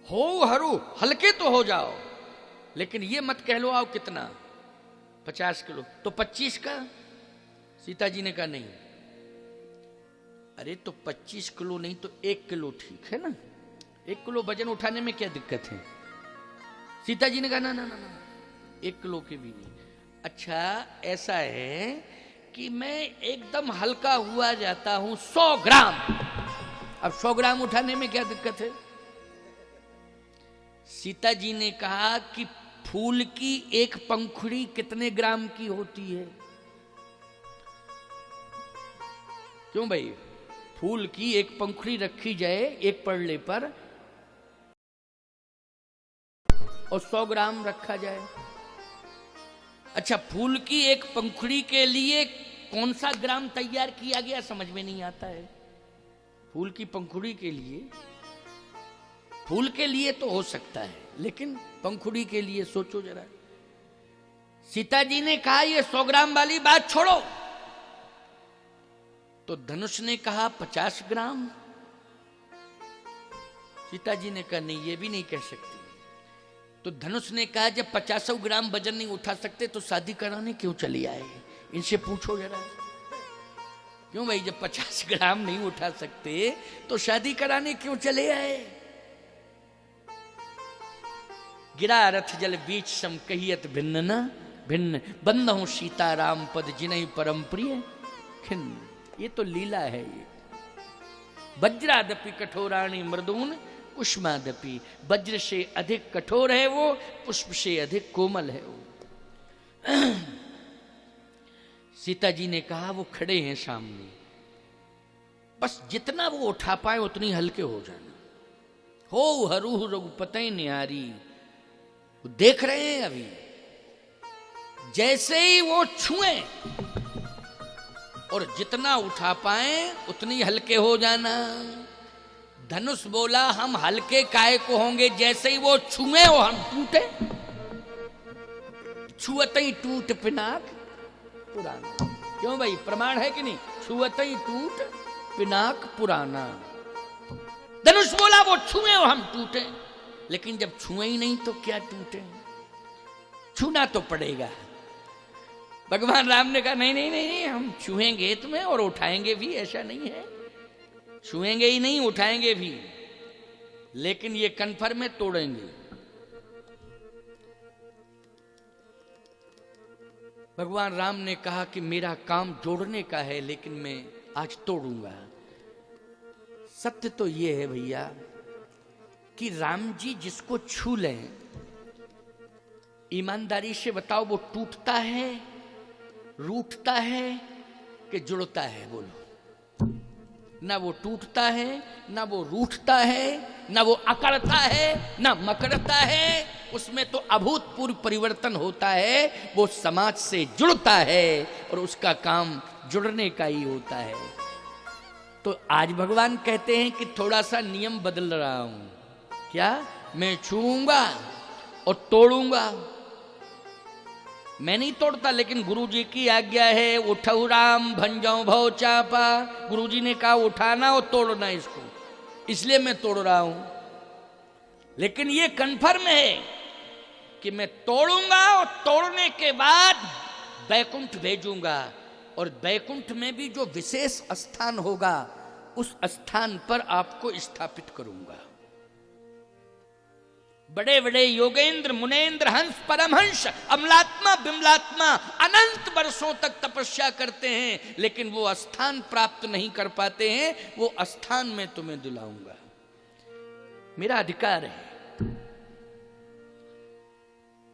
A: हो हरू, हल्के तो हो जाओ, लेकिन ये मत कह लो आओ कितना, 50 किलो। तो 25 का? सीता जी ने कहा नहीं। अरे तो 25 किलो नहीं तो 1 किलो ठीक है ना, 1 किलो वजन उठाने में क्या दिक्कत है? सीता जी ने कहा ना ना ना ना, 1 किलो के भी नहीं। अच्छा, ऐसा है कि मैं एकदम हल्का हुआ जाता हूं 100 ग्राम। अब 100 ग्राम उठाने में क्या दिक्कत है? सीता जी ने कहा कि फूल की एक पंखुड़ी कितने ग्राम की होती है? क्यों भाई? फूल की एक पंखुड़ी रखी जाए एक पड़ले पर और 100 ग्राम रखा जाए। अच्छा, फूल की एक पंखुड़ी के लिए कौन सा ग्राम तैयार किया गया समझ में नहीं आता है। फूल की पंखुड़ी के लिए, फूल के लिए तो हो सकता है, लेकिन पंखुड़ी के लिए सोचो जरा। सीता जी ने कहा ये 100 ग्राम वाली बात छोड़ो, तो धनुष ने कहा 50 ग्राम। सीता जी ने कहा नहीं, ये भी नहीं कह सकती। तो धनुष ने कहा जब 50 ग्राम वजन नहीं उठा सकते तो शादी कराने क्यों चली आए? इनसे पूछो जरा। क्यों भाई, जब 50 ग्राम नहीं उठा सकते तो शादी कराने क्यों चले आए? गिरा रथ जल बीच सम कहियत भिन्न न भिन्न, बंधु सीता राम पद जिन्हि परम प्रिय खिन्न। ये तो लीला है। ये वज्रादपि कठोराणी मृदून कुष्मादपि, वज्र से अधिक कठोर है वो, पुष्प से अधिक कोमल है वो। सीता जी ने कहा वो खड़े हैं सामने, बस जितना वो उठा पाए उतनी हल्के हो जाना। हो हरू रघुपति निहारी, वो देख रहे हैं अभी, जैसे ही वो छुए और जितना उठा पाए उतनी हल्के हो जाना। धनुष बोला हम हल्के काहे को होंगे, जैसे ही वो छुए वो हम टूटे। छुअते ही टूट पिनाक पुराना। क्यों भाई, प्रमाण है कि नहीं? छुअते ही टूट पिनाक पुराना। धनुष बोला वो छुए वो हम टूटे, लेकिन जब छुए ही नहीं तो क्या टूटे? छूना तो पड़ेगा। भगवान राम ने कहा नहीं नहीं नहीं नहीं, हम छुएंगे तुम्हें और उठाएंगे भी, ऐसा नहीं है। छुएंगे ही नहीं, उठाएंगे भी, लेकिन ये कन्फर में तोड़ेंगे। भगवान राम ने कहा कि मेरा काम जोड़ने का है, लेकिन मैं आज तोड़ूंगा। सत्य तो ये है भैया कि राम जी जिसको छू लें, ईमानदारी से बताओ वो टूटता है, रूठता है कि जुड़ता है? बोलो। ना वो टूटता है, ना वो रूठता है, ना वो अकड़ता है, ना मकड़ता है, उसमें तो अभूतपूर्व परिवर्तन होता है। वो समाज से जुड़ता है और उसका काम जुड़ने का ही होता है। तो आज भगवान कहते हैं कि थोड़ा सा नियम बदल रहा हूं। क्या? मैं छूऊंगा और तोड़ूंगा। मैं नहीं तोड़ता, लेकिन गुरुजी की आज्ञा है, उठऊ राम भंजो भव चापा। गुरुजी ने कहा उठाना और तोड़ना इसको, इसलिए मैं तोड़ रहा हूं। लेकिन ये कन्फर्म है कि मैं तोड़ूंगा और तोड़ने के बाद बैकुंठ भेजूंगा, और बैकुंठ में भी जो विशेष स्थान होगा उस स्थान पर आपको स्थापित करूंगा। बड़े बड़े योगेंद्र, मुनेन्द्र, हंस, परमहंस, अमलात्मा, बिमलात्मा अनंत वर्षों तक तपस्या करते हैं, लेकिन वो स्थान प्राप्त नहीं कर पाते हैं। वो स्थान मैं तुम्हें दिलाऊंगा, मेरा अधिकार है।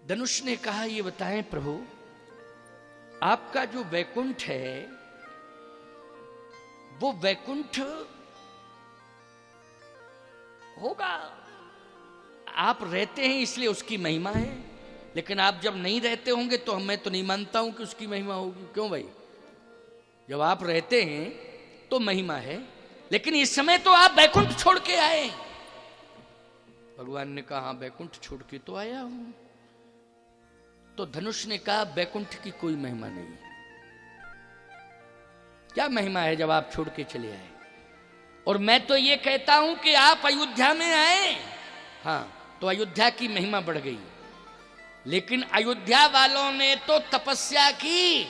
A: धनुष ने कहा ये बताएं प्रभु, आपका जो वैकुंठ है वो वैकुंठ होगा, आप रहते हैं इसलिए उसकी महिमा है, लेकिन आप जब नहीं रहते होंगे तो मैं तो नहीं मानता हूं कि उसकी महिमा होगी। क्यों भाई? जब आप रहते हैं तो महिमा है, लेकिन इस समय तो आप बैकुंठ छोड़ के आए। भगवान ने कहा बैकुंठ छोड़ के तो आया हूं। तो धनुष ने कहा बैकुंठ की कोई महिमा नहीं है। क्या महिमा है जब आप छोड़ के चले आए? और मैं तो ये कहता हूं कि आप अयोध्या में आए, हाँ, तो अयोध्या की महिमा बढ़ गई। लेकिन अयोध्या वालों ने तो तपस्या की,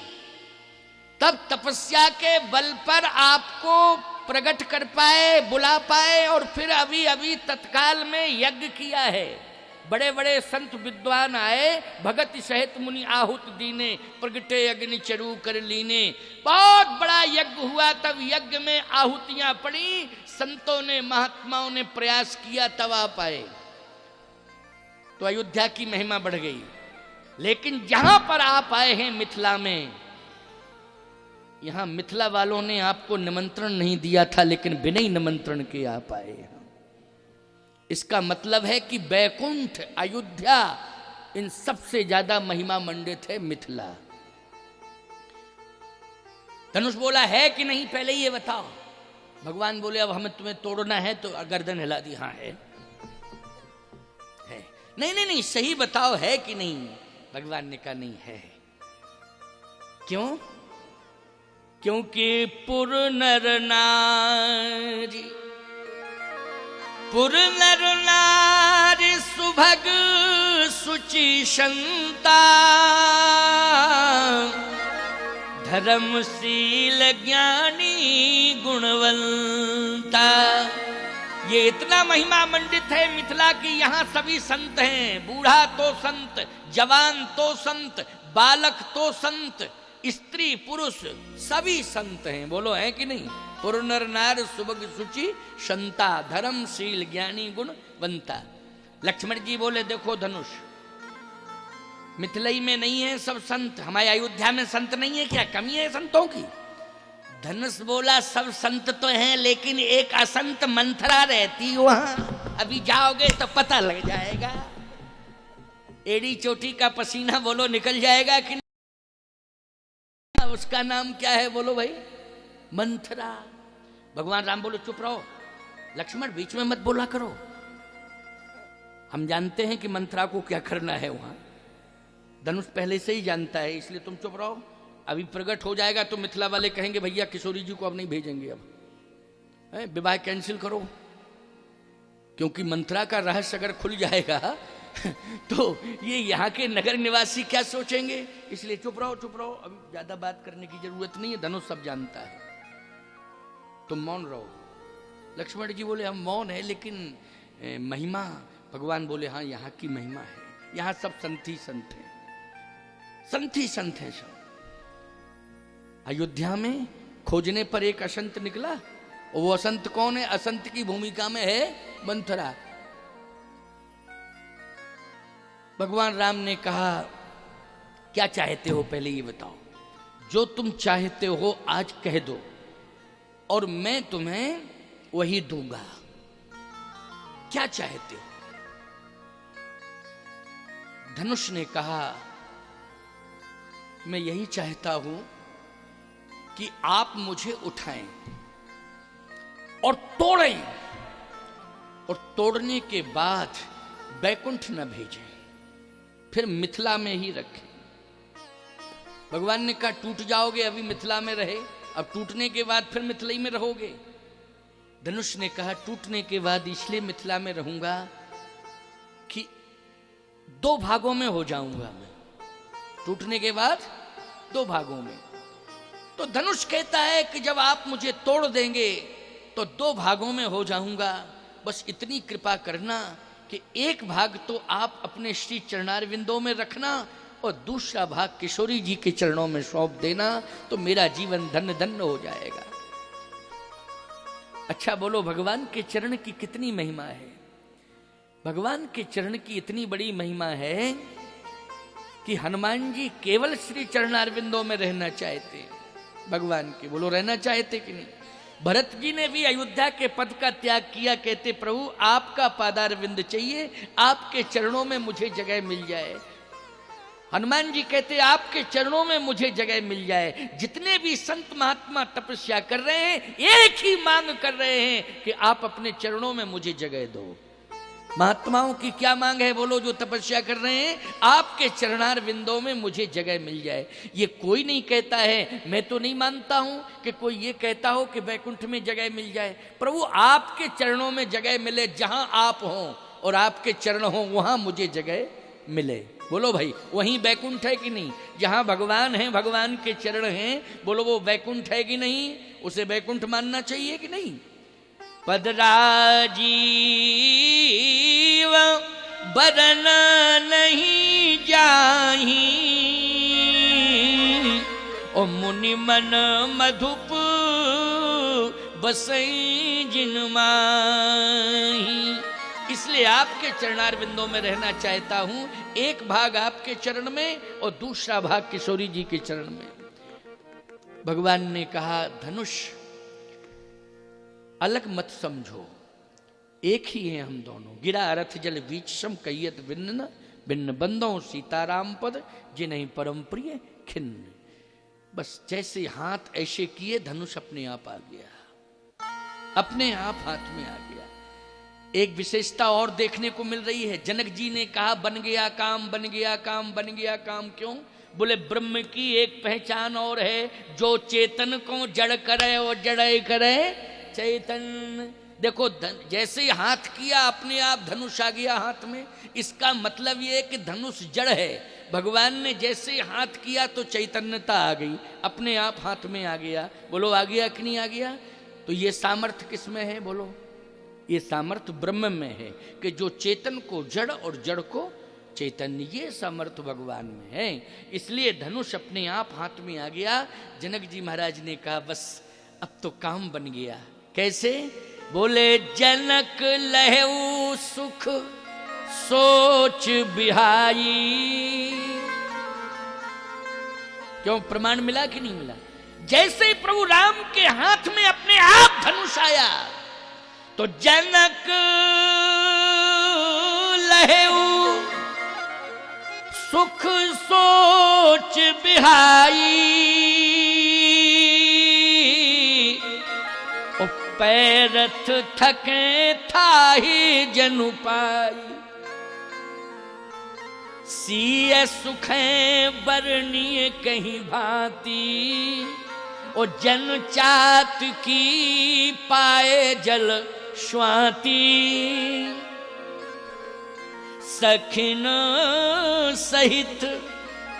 A: तब तपस्या के बल पर आपको प्रकट कर पाए, बुला पाए, और फिर अभी अभी तत्काल में यज्ञ किया है। बड़े बड़े संत विद्वान आए, भगत सहित मुनि आहुत दीने, प्रगटे अग्नि चरु कर लीने। बहुत बड़ा यज्ञ हुआ, तब यज्ञ में आहुतियां पड़ी, संतों ने, महात्माओं ने प्रयास किया, तब आप आए। तो अयोध्या की महिमा बढ़ गई। लेकिन जहां पर आप आए हैं मिथिला में, यहां मिथिला वालों ने आपको निमंत्रण नहीं दिया था, लेकिन बिना ही निमंत्रण के आप आए। इसका मतलब है कि बैकुंठ, अयोध्या, इन सबसे ज्यादा महिमा मंडित है मिथिला। धनुष बोला है कि नहीं, पहले ये बताओ। भगवान बोले अब हमें तुम्हें तोड़ना है, तो गर्दन हिला दी, हाँ है। नहीं नहीं नहीं, सही बताओ है कि नहीं। भगवान ने कहा नहीं है। क्यों? क्योंकि पुर नर नारी, पुर नर नारी सुभग सुचि संता, धर्मशील ज्ञानी गुणवंता। ये इतना महिमा मंडित है मिथिला की, यहाँ सभी संत हैं। बूढ़ा तो संत, जवान तो संत, बालक तो संत, स्त्री पुरुष सभी संत हैं। बोलो है कि नहीं? पुर नर नार सुभग सुचि संता, धर्मशील ज्ञानी गुणवंता। लक्ष्मण जी बोले देखो धनुष, मिथिलाई में नहीं है सब संत, हमारे अयोध्या में संत नहीं है क्या? कमी है संतों की? धनुष बोला सब संत तो हैं, लेकिन एक असंत मंथरा रहती वहां, अभी जाओगे तो पता लग जाएगा। एड़ी चोटी का पसीना बोलो निकल जाएगा कि नहीं? उसका नाम क्या है बोलो भाई? मंथरा। भगवान राम बोलो चुप रहो, लक्ष्मण बीच में मत बोला करो, हम जानते हैं कि मंथरा को क्या करना है वहां। धनुष पहले से ही जानता है, इसलिए तुम चुप रहो। अभी प्रकट हो जाएगा तो मिथिला वाले कहेंगे भैया किशोरी जी को अब नहीं भेजेंगे, अब विवाह कैंसिल करो, क्योंकि मंथरा का रहस्य अगर खुल जाएगा तो ये यहाँ के नगर निवासी क्या सोचेंगे। इसलिए चुप रहो चुप रहो, अभी ज्यादा बात करने की जरूरत नहीं है, धनुष सब जानता है, तुम मौन रहो। लक्ष्मण जी बोले हम मौन है, लेकिन महिमा, भगवान बोले हाँ यहाँ की महिमा है, यहाँ सब संत ही संत हैं, संत ही संत हैं सब। अयोध्या में खोजने पर एक असंत निकला, और वो असंत कौन है? असंत की भूमिका में है मंथरा। भगवान राम ने कहा क्या चाहते हो पहले ये बताओ, जो तुम चाहते हो आज कह दो और मैं तुम्हें वही दूंगा। क्या चाहते हो? धनुष ने कहा, मैं यही चाहता हूं कि आप मुझे उठाएं और तोड़ें, और तोड़ने के बाद बैकुंठ न भेजें, फिर मिथिला में ही रखें। भगवान ने कहा टूट जाओगे, अभी मिथिला में रहे, अब टूटने के बाद फिर मिथिला में रहोगे। धनुष ने कहा टूटने के बाद इसलिए मिथिला में रहूंगा कि 2 भागों में हो जाऊंगा मैं, टूटने के बाद 2 भागों में। तो धनुष कहता है कि जब आप मुझे तोड़ देंगे तो 2 भागों में हो जाऊंगा, बस इतनी कृपा करना कि एक भाग तो आप अपने श्री चरणारविंदों में रखना और दूसरा भाग किशोरी जी के चरणों में सौंप देना, तो मेरा जीवन धन्य धन्य हो जाएगा। अच्छा बोलो, भगवान के चरण की कितनी महिमा है। भगवान के चरण की इतनी बड़ी महिमा है कि हनुमान जी केवल श्री चरणारविंदों में रहना चाहते, भगवान के, बोलो रहना चाहते कि नहीं। भरत जी ने भी अयोध्या के पद का त्याग किया, कहते प्रभु आपका पादारविंद चाहिए, आपके चरणों में मुझे जगह मिल जाए। हनुमान जी कहते आपके चरणों में मुझे जगह मिल जाए। जितने भी संत महात्मा तपस्या कर रहे हैं एक ही मांग कर रहे हैं कि आप अपने चरणों में मुझे जगह दो। महात्माओं की क्या मांग है बोलो, जो तपस्या कर रहे हैं, आपके चरणार विंदों में मुझे जगह मिल जाए। ये कोई नहीं कहता है, मैं तो नहीं मानता हूं कि कोई ये कहता हो कि बैकुंठ में जगह मिल जाए। प्रभु आपके चरणों में जगह मिले, जहां आप हो और आपके चरण हो वहां मुझे जगह मिले। बोलो भाई, वहीं बैकुंठ है कि नहीं? जहां भगवान है, भगवान के चरण हैं, बोलो वो बैकुंठ है कि नहीं? उसे बैकुंठ मानना चाहिए कि नहीं? पदराजीव बरन नहीं जाही, ओ मुनि मन मधुप बसई जिन माही। इसलिए आपके चरणार बिंदों में रहना चाहता हूं, एक भाग आपके चरण में और दूसरा भाग किशोरी जी के चरण में। भगवान ने कहा धनुष अलग मत समझो, एक ही हैं हम दोनों। गिरा रथ जल बीच सम कैयत भिन्न, भिन्न बंदों सीताराम पद जिन्हीं परम प्रिय खिन्न। बस जैसे हाथ ऐसे किए, धनुष अपने आप आ गया, अपने आप हाथ में आ गया। एक विशेषता और देखने को मिल रही है। जनक जी ने कहा बन गया काम, बन गया काम, बन गया काम। क्यों? बोले ब्रह्म की एक पहचान और है, जो चेतन को जड़ करे और जड़ करे चैतन। देखो जैसे हाथ किया अपने आप धनुष आ गया हाथ में। इसका मतलब ये है कि धनुष जड़ है। भगवान ने जैसे हाथ किया तो चैतन्यता आ गई, अपने आप हाथ में आ गया। बोलो आ गया कि नहीं आ गया? तो ये सामर्थ्य किस में है बोलो? ये सामर्थ्य ब्रह्म में है कि जो चेतन को जड़ और जड़ को चैतन्य, ये सामर्थ्य भगवान में है। इसलिए धनुष अपने आप हाथ में आ गया। जनक जी महाराज ने कहा बस अब तो काम बन गया। कैसे? बोले जनक लहऊ सुख सोच बिहाई। क्यों? प्रमाण मिला कि नहीं मिला? जैसे ही प्रभु राम के हाथ में अपने आप धनुष आया तो जनक लहऊ सुख सोच बिहाई, ओ पैरथ थके थाही जनु पाई। सिय सुखे बरनीय कहीं भांति, ओ जन चात की पाए जल स्वाति। सखिन सहित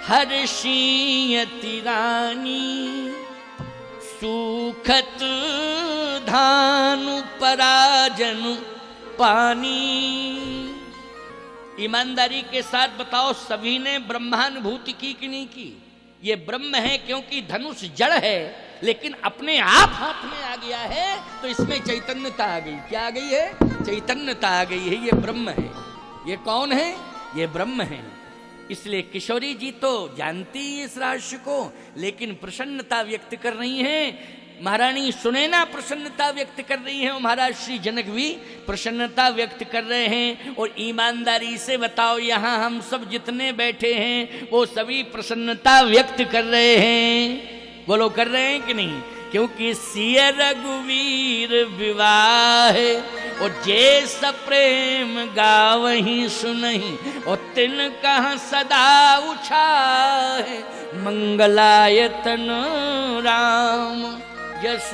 A: हर्षियति रानी, सुखत धानु पराजनु पानी। ईमानदारी के साथ बताओ, सभी ने ब्रह्मानुभूति की कि नहीं की? ये ब्रह्म है क्योंकि धनुष जड़ है, लेकिन अपने आप हाथ में आ गया है तो इसमें चैतन्यता आ गई। क्या आ गई है? चैतन्यता आ गई है। ये ब्रह्म है। ये कौन है? ये ब्रह्म है। इसलिए किशोरी जी तो जानती इस रहस्य को, लेकिन प्रसन्नता व्यक्त कर रही हैं महारानी सुनैना प्रसन्नता व्यक्त कर रही हैं और महाराज श्री जनक भी प्रसन्नता व्यक्त कर रहे हैं। और ईमानदारी से बताओ, यहाँ हम सब जितने बैठे हैं वो सभी प्रसन्नता व्यक्त कर रहे हैं। बोलो, कर रहे हैं कि नहीं? क्योंकि सिय रघुवीर विवाह और जे सप्रेम गावही सुनहि और तिन कहाँ सदा उछाहे मंगलायतन राम यश।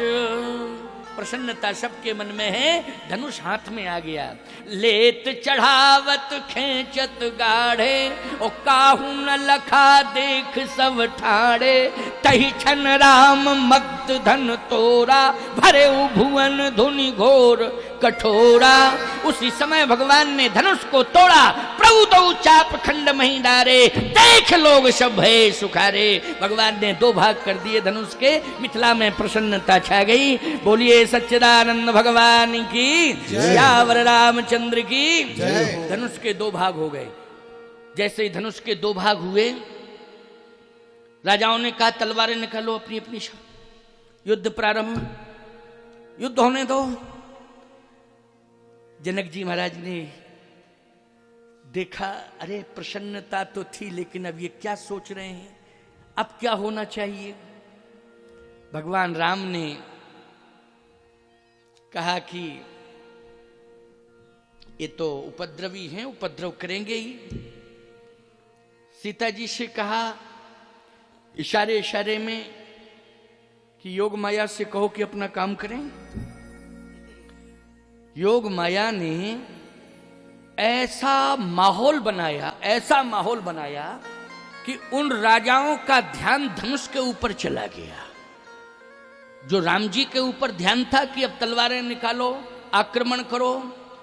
A: प्रसन्नता सबके मन में है। धनुष हाथ में आ गया, लेत चढ़ावत खेचत गाढ़े और काहू न लखा देख सब ठाड़े तही छन राम मग्ध धन तोरा भरे भुवन धुनि घोर कठोरा। उसी समय भगवान ने धनुष को तोड़ा, प्रभु दो चाप खंड मही डारे देख लोग सब भय सुखारे। भगवान ने दो भाग कर दिए धनुष के। मिथिला में प्रसन्नता छा गई। बोलिए सच्चिदानंद भगवान की, सियावर रामचंद्र की। धनुष के दो भाग हो गए। जैसे ही धनुष के दो भाग हुए, राजाओं ने कहा तलवारें निकालो अपनी अपनी। युद्ध प्रारंभ, युद्ध होने दो। जनक जी महाराज ने देखा, अरे प्रसन्नता तो थी लेकिन अब ये क्या सोच रहे हैं, अब क्या होना चाहिए। भगवान राम ने कहा कि ये तो उपद्रवी हैं, उपद्रव करेंगे ही। सीता जी से कहा इशारे इशारे में कि योग माया से कहो कि अपना काम करें। योग माया ने ऐसा माहौल बनाया, ऐसा माहौल बनाया कि उन राजाओं का ध्यान धनुष के ऊपर चला गया। जो राम जी के ऊपर ध्यान था कि अब तलवारें निकालो, आक्रमण करो,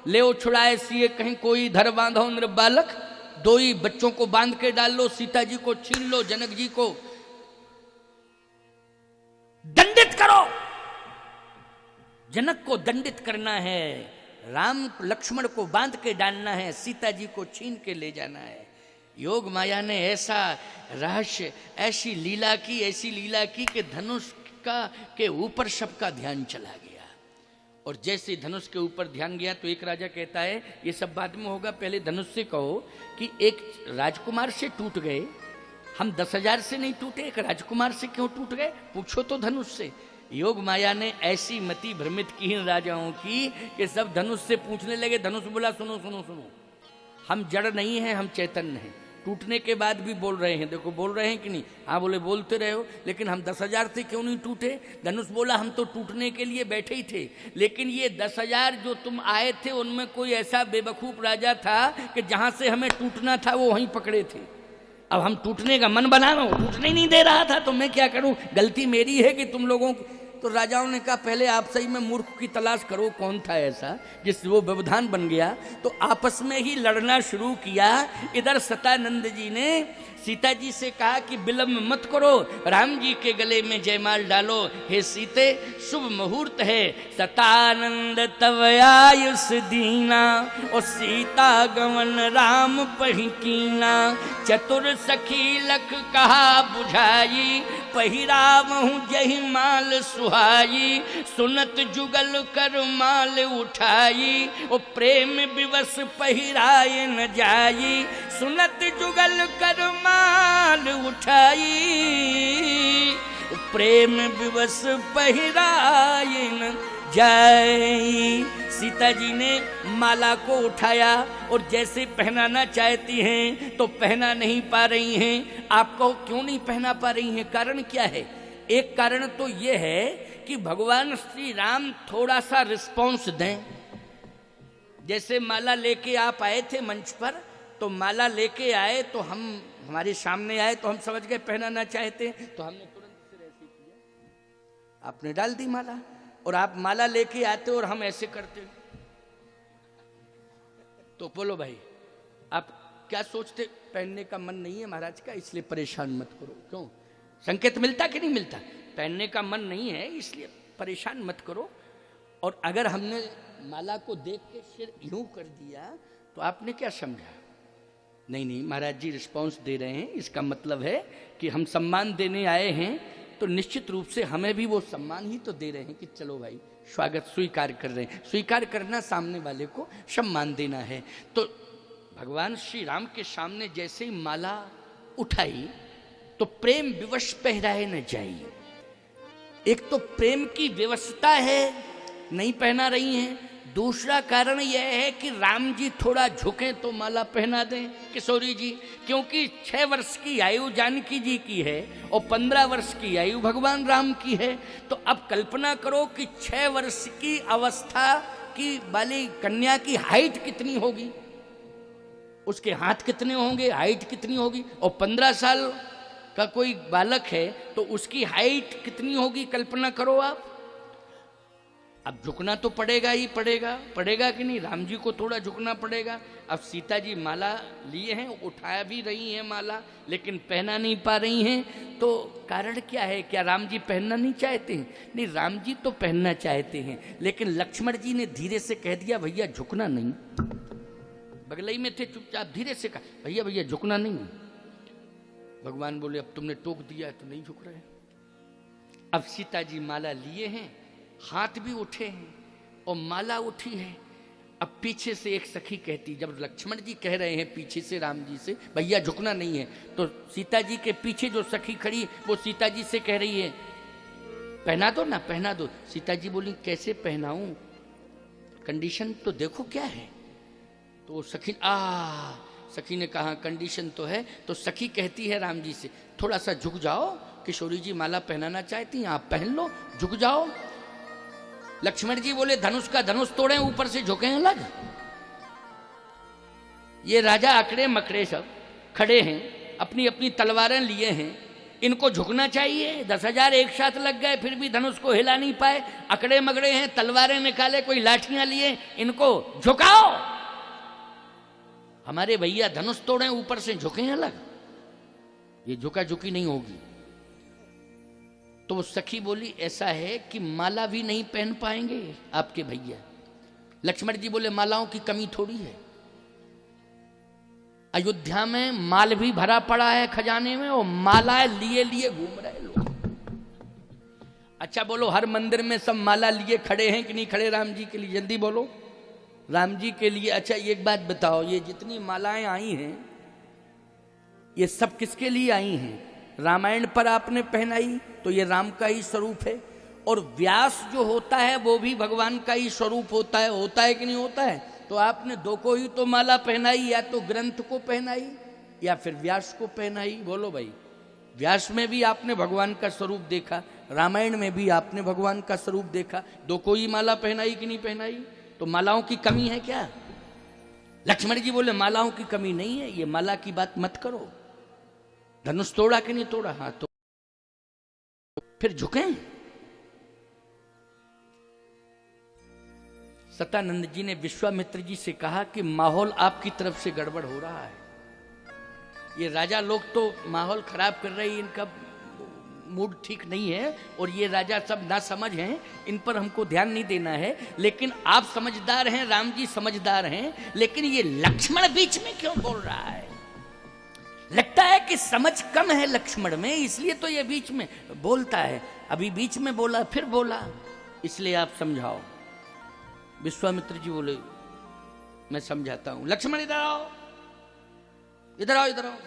A: ले छुड़ाए सिए कहीं कोई धर बांधो नृप बालक, दो ही बच्चों को बांध के डाल लो, सीता जी को छीन लो, जनक जी को दंडित करो। जनक को दंडित करना है, राम लक्ष्मण को बांध के डालना है, सीता जी को छीन के ले जाना है। योग माया ने ऐसा रहस्य, ऐसी लीला की, ऐसी लीला की कि धनुष का के ऊपर सबका ध्यान चला गया। और जैसे धनुष के ऊपर ध्यान गया तो एक राजा कहता है ये सब बाद में होगा, पहले धनुष से कहो कि एक राजकुमार से टूट गए, हम 10,000 से नहीं टूटे, एक राजकुमार से क्यों टूट गए, पूछो तो धनुष से। योग माया ने ऐसी मति भ्रमित की इन राजाओं की कि सब धनुष से पूछने लगे। धनुष बोला सुनो सुनो सुनो, हम जड़ नहीं हैं, हम चैतन्य हैं। टूटने के बाद भी बोल रहे हैं, देखो बोल रहे हैं कि नहीं, हाँ बोले बोलते रहे हो, लेकिन हम 10,000 से क्यों नहीं टूटे। धनुष बोला हम तो टूटने के लिए बैठे ही थे, लेकिन ये 10,000 जो तुम आए थे उनमें कोई ऐसा बेवकूफ राजा था कि जहां से हमें टूटना था वो वहीं पकड़े थे। अब हम टूटने का मन बना रहा हूं, टूटने ही नहीं दे रहा था, तो मैं क्या करूं, गलती मेरी है कि तुम लोगों। तो राजाओं ने कहा पहले आप सही में मूर्ख की तलाश करो, कौन था ऐसा जिससे वो व्यवधान बन गया। तो आपस में ही लड़ना शुरू किया। इधर सतानंद जी ने सीता जी से कहा कि विलंब मत करो, राम जी के गले में जयमाल डालो। हे सीते, शुभ मुहूर्त है, सतानंद तव आयुष दीना और सीता गमन राम पहिकीना। चतुर सखी लख कहा बुझाई, पहिरावहु जहि माल सुहाई। सुनत जुगल कर माल उठाई, ओ प्रेम विवश पहिराए न जाई। सुनत जुगल कर माल उठाई, प्रेम विवश पहिराए न जाई। सीता जी ने माला को उठाया और जैसे पहनाना चाहती हैं तो पहना नहीं पा रही हैं। आपको क्यों नहीं पहना पा रही हैं, कारण क्या है? एक कारण तो ये है कि भगवान श्री राम थोड़ा सा रिस्पॉन्स दें। जैसे माला लेके आप आए थे मंच पर, तो माला लेके आए तो हम हमारे सामने आए तो हम समझ गए पहनाना चाहते, तो हमने तुरंत से ऐसे किया, आपने डाल दी माला। और आप माला लेके आते और हम ऐसे करते, तो बोलो भाई आप क्या सोचते, पहनने का मन नहीं है महाराज का, इसलिए परेशान मत करो। क्यों, संकेत मिलता कि नहीं मिलता? पहनने का मन नहीं है इसलिए परेशान मत करो। और अगर हमने माला को देख के सिर यूं कर दिया तो आपने क्या समझा? नहीं नहीं महाराज जी रिस्पॉन्स दे रहे हैं, इसका मतलब है कि हम सम्मान देने आए हैं, तो निश्चित रूप से हमें भी वो सम्मान ही तो दे रहे हैं कि चलो भाई स्वागत स्वीकार कर रहे हैं। स्वीकार करना सामने वाले को सम्मान देना है। तो भगवान श्री राम के सामने जैसे ही माला उठाई तो प्रेम विवश पहराए न जाइए। एक तो प्रेम की व्यवस्था है, नहीं पहना रही हैं। दूसरा कारण यह है कि राम जी थोड़ा झुके तो माला पहना दें किशोरी जी, क्योंकि 6 वर्ष की आयु जानकी जी की है और 15 वर्ष की आयु भगवान राम की है। तो अब कल्पना करो कि 6 वर्ष की अवस्था की वाली कन्या की हाइट कितनी होगी, उसके हाथ कितने होंगे, हाइट कितनी होगी, और 15 साल का कोई बालक है तो उसकी हाइट कितनी होगी, कल्पना करो आप। अब झुकना तो पड़ेगा ही पड़ेगा, पड़ेगा कि नहीं, राम जी को थोड़ा झुकना पड़ेगा। अब सीता जी माला लिए हैं, उठाया भी रही हैं माला, लेकिन पहना नहीं पा रही हैं। तो कारण क्या है, क्या राम जी पहनना नहीं चाहते हैं? नहीं, राम जी तो पहनना चाहते हैं, लेकिन लक्ष्मण जी ने धीरे से कह दिया भैया झुकना नहीं। बगलई में थे, चुपचाप धीरे से कहा भैया भैया झुकना नहीं। भगवान बोले अब तुमने टोक दिया तो नहीं झुक रहे। अब सीता जी माला लिए हैं, हाथ भी उठे हैं और माला उठी है। अब पीछे से एक सखी कहती, जब लक्ष्मण जी कह रहे हैं पीछे से राम जी से भैया झुकना नहीं है, तो सीता जी के पीछे जो सखी खड़ी वो सीता जी से कह रही है पहना दो ना, पहना दो। सीता जी बोली कैसे पहनाऊं, कंडीशन तो देखो क्या है। तो सखी ने कहा कंडीशन तो है। तो सखी कहती है राम जी से थोड़ा सा झुक जाओ, किशोरी जी माला पहनाना चाहती हैं, आप पहन लो, झुक जाओ। लक्ष्मण जी बोले धनुष का धनुष तोड़े, ऊपर से झुके अलग। ये राजा अकड़े मकड़े सब खड़े हैं, अपनी अपनी तलवारें लिए हैं, इनको झुकना चाहिए। 10,000 एक साथ लग गए फिर भी धनुष को हिला नहीं पाए, अकड़े मकड़े हैं, तलवारें निकाले, कोई लाठियां लिए, इनको झुकाओ। हमारे भैया धनुष तोड़े, ऊपर से झुके अलग, ये झुका झुकी नहीं होगी। तो वो सखी बोली ऐसा है कि माला भी नहीं पहन पाएंगे आपके भैया। लक्ष्मण जी बोले मालाओं की कमी थोड़ी है, अयोध्या में माल भी भरा पड़ा है खजाने में और मालाएं लिए लिए घूम रहे लोग। अच्छा बोलो हर मंदिर में सब माला लिए खड़े हैं कि नहीं खड़े राम जी के लिए? जल्दी बोलो राम जी के लिए। अच्छा एक बात बताओ, ये जितनी मालाएं आई हैं ये सब किसके लिए आई हैं? रामायण पर आपने पहनाई तो ये राम का ही स्वरूप है, और व्यास जो होता है वो भी भगवान का ही स्वरूप होता है कि नहीं होता है? तो आपने दो को ही तो माला पहनाई, या तो ग्रंथ को पहनाई या फिर व्यास को पहनाई। बोलो भाई, व्यास में भी आपने भगवान का स्वरूप देखा, रामायण में भी आपने भगवान का स्वरूप देखा, दो को ही माला पहनाई कि नहीं पहनाई? तो मालाओं की कमी है क्या? लक्ष्मण जी बोले मालाओं की कमी नहीं है, ये माला की बात मत करो। धनुष तोड़ा कि नहीं तोड़ा? हाँ, तो फिर झुके। सतानंद जी ने विश्वामित्र जी से कहा कि माहौल आपकी तरफ से गड़बड़ हो रहा है, ये राजा लोग तो माहौल खराब कर रहे हैं, इनका मूड ठीक नहीं है, और ये राजा सब ना समझ हैं, इन पर हमको ध्यान नहीं देना है। लेकिन आप समझदार हैं, राम जी समझदार हैं, लेकिन ये लक्ष्मण बीच में क्यों बोल रहा है? लगता है कि समझ कम है लक्ष्मण में, इसलिए तो ये बीच में बोलता है। अभी बीच में बोला फिर बोला, इसलिए आप समझाओ। विश्वामित्र जी बोले मैं समझाता हूं। लक्ष्मण इधर आओ, इधर आओ, इधर आओ।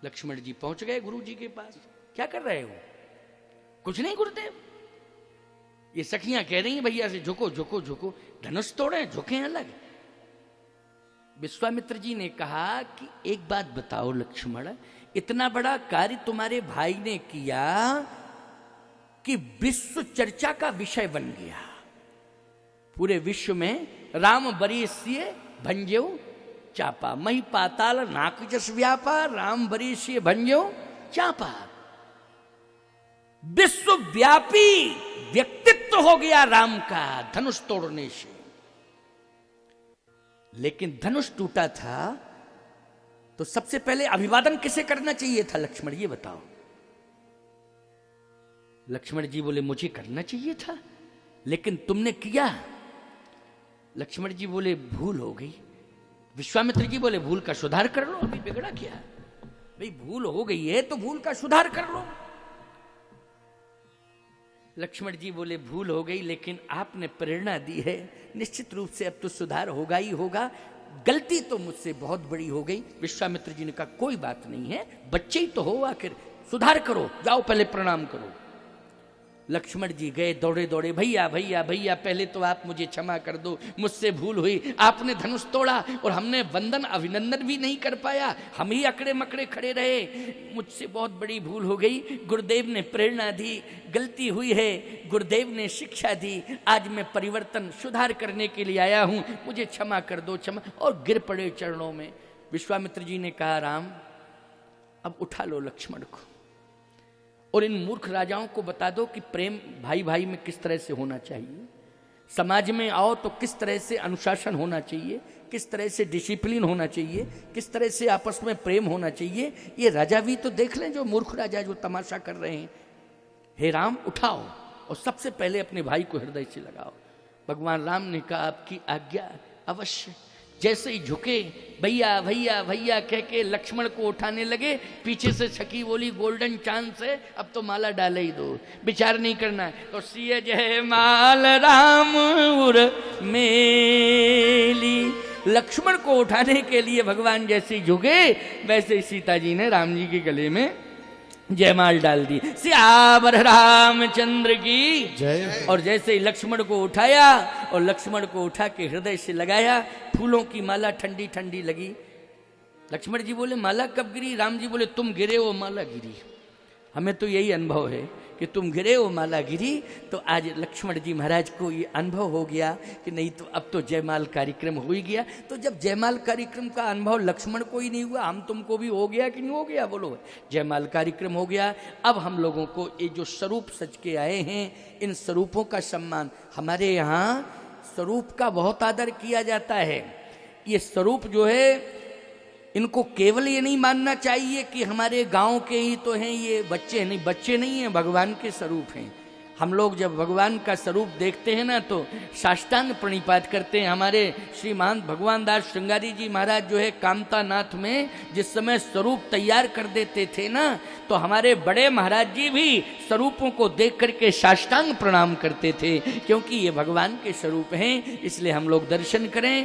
A: लक्ष्मण जी पहुंच गए गुरु जी के पास। क्या कर रहे हो? कुछ नहीं गुरुदेव। ये सखियां कह रही हैं भैया से झुको झुको झुको, धनुष तोड़े, झुके अलग। विश्वामित्र जी ने कहा कि एक बात बताओ लक्ष्मण, इतना बड़ा कार्य तुम्हारे भाई ने किया कि विश्व चर्चा का विषय बन गया। पूरे विश्व में राम बरीष्य भंजो चापा, मही पाताल नाक जस व्यापा, राम बरीष्य भंजो चापा। विश्वव्यापी व्यक्तित्व हो गया राम का धनुष तोड़ने से। लेकिन धनुष टूटा था तो सबसे पहले अभिवादन किसे करना चाहिए था लक्ष्मण, ये बताओ। लक्ष्मण जी बोले मुझे करना चाहिए था, लेकिन तुमने किया। लक्ष्मण जी बोले भूल हो गई। विश्वामित्र जी बोले भूल का सुधार कर लो, अभी बिगड़ा क्या भाई, भूल हो गई है तो भूल का सुधार कर लो। लक्ष्मण जी बोले भूल हो गई, लेकिन आपने प्रेरणा दी है, निश्चित रूप से अब तो सुधार होगा ही होगा। गलती तो मुझसे बहुत बड़ी हो गई। विश्वामित्र जी ने कहा कोई बात नहीं है, बच्चे ही तो हो, आखिर सुधार करो, जाओ पहले प्रणाम करो। लक्ष्मण जी गए दौड़े दौड़े, भैया भैया भैया पहले तो आप मुझे क्षमा कर दो, मुझसे भूल हुई, आपने धनुष तोड़ा और हमने वंदन अभिनंदन भी नहीं कर पाया, हम ही अकड़े मकड़े खड़े रहे, मुझसे बहुत बड़ी भूल हो गई। गुरुदेव ने प्रेरणा दी, गलती हुई है, गुरुदेव ने शिक्षा दी, आज मैं परिवर्तन सुधार करने के लिए आया हूं, मुझे क्षमा कर दो, क्षमा। और गिर पड़े चरणों में। विश्वामित्र जी ने कहा राम अब उठा लो लक्ष्मण को और इन मूर्ख राजाओं को बता दो कि प्रेम भाई भाई में किस तरह से होना चाहिए, समाज में आओ तो किस तरह से अनुशासन होना चाहिए, किस तरह से डिसिप्लिन होना चाहिए, किस तरह से आपस में प्रेम होना चाहिए। ये राजा भी तो देख लें, जो मूर्ख राजा जो तमाशा कर रहे हैं। हे राम उठाओ और सबसे पहले अपने भाई को हृदय से लगाओ। भगवान राम ने कहा आपकी आज्ञा अवश्य। जैसे ही झुके भैया भैया भैया कह के लक्ष्मण को उठाने लगे, पीछे से सखी बोली गोल्डन चांस है, अब तो माला डाल ही दो, विचार नहीं करना है। तो सिय जय माल राम उर मेली। लक्ष्मण को उठाने के लिए भगवान जैसे ही झुके, वैसे ही सीता जी ने राम जी के गले में जयमाल डाल दी। सियावर रामचंद्र की जय। और जैसे ही लक्ष्मण को उठाया और लक्ष्मण को उठा के हृदय से लगाया, फूलों की माला ठंडी ठंडी लगी। लक्ष्मण जी बोले माला कब गिरी? राम जी बोले तुम गिरे वो माला गिरी। हमें तो यही अनुभव है कि तुम गिरे वो माला गिरी। तो आज लक्ष्मण जी महाराज को ये अनुभव हो गया कि नहीं तो अब तो जयमाल कार्यक्रम हो ही गया। तो जब जयमाल कार्यक्रम का अनुभव लक्ष्मण को ही नहीं हुआ, हम तुमको भी हो गया कि नहीं हो गया? बोलो, जयमाल कार्यक्रम हो गया। अब हम लोगों को ये जो स्वरूप सज के आए हैं, इन स्वरूपों का सम्मान, हमारे यहाँ स्वरूप का बहुत आदर किया जाता है। ये स्वरूप जो है, इनको केवल ये नहीं मानना चाहिए कि हमारे गांव के ही तो हैं ये बच्चे, नहीं, बच्चे नहीं हैं, भगवान के स्वरूप हैं। हम लोग जब भगवान का स्वरूप देखते हैं ना तो साष्टांग प्रणिपात करते हैं। हमारे श्रीमान भगवान दास श्रृंगारी जी महाराज जो है कामता नाथ में जिस समय स्वरूप तैयार कर देते थे ना, तो हमारे बड़े महाराज जी भी स्वरूपों को देख करके साष्टांग प्रणाम करते थे, क्योंकि ये भगवान के स्वरूप हैं। इसलिए हम लोग दर्शन करें।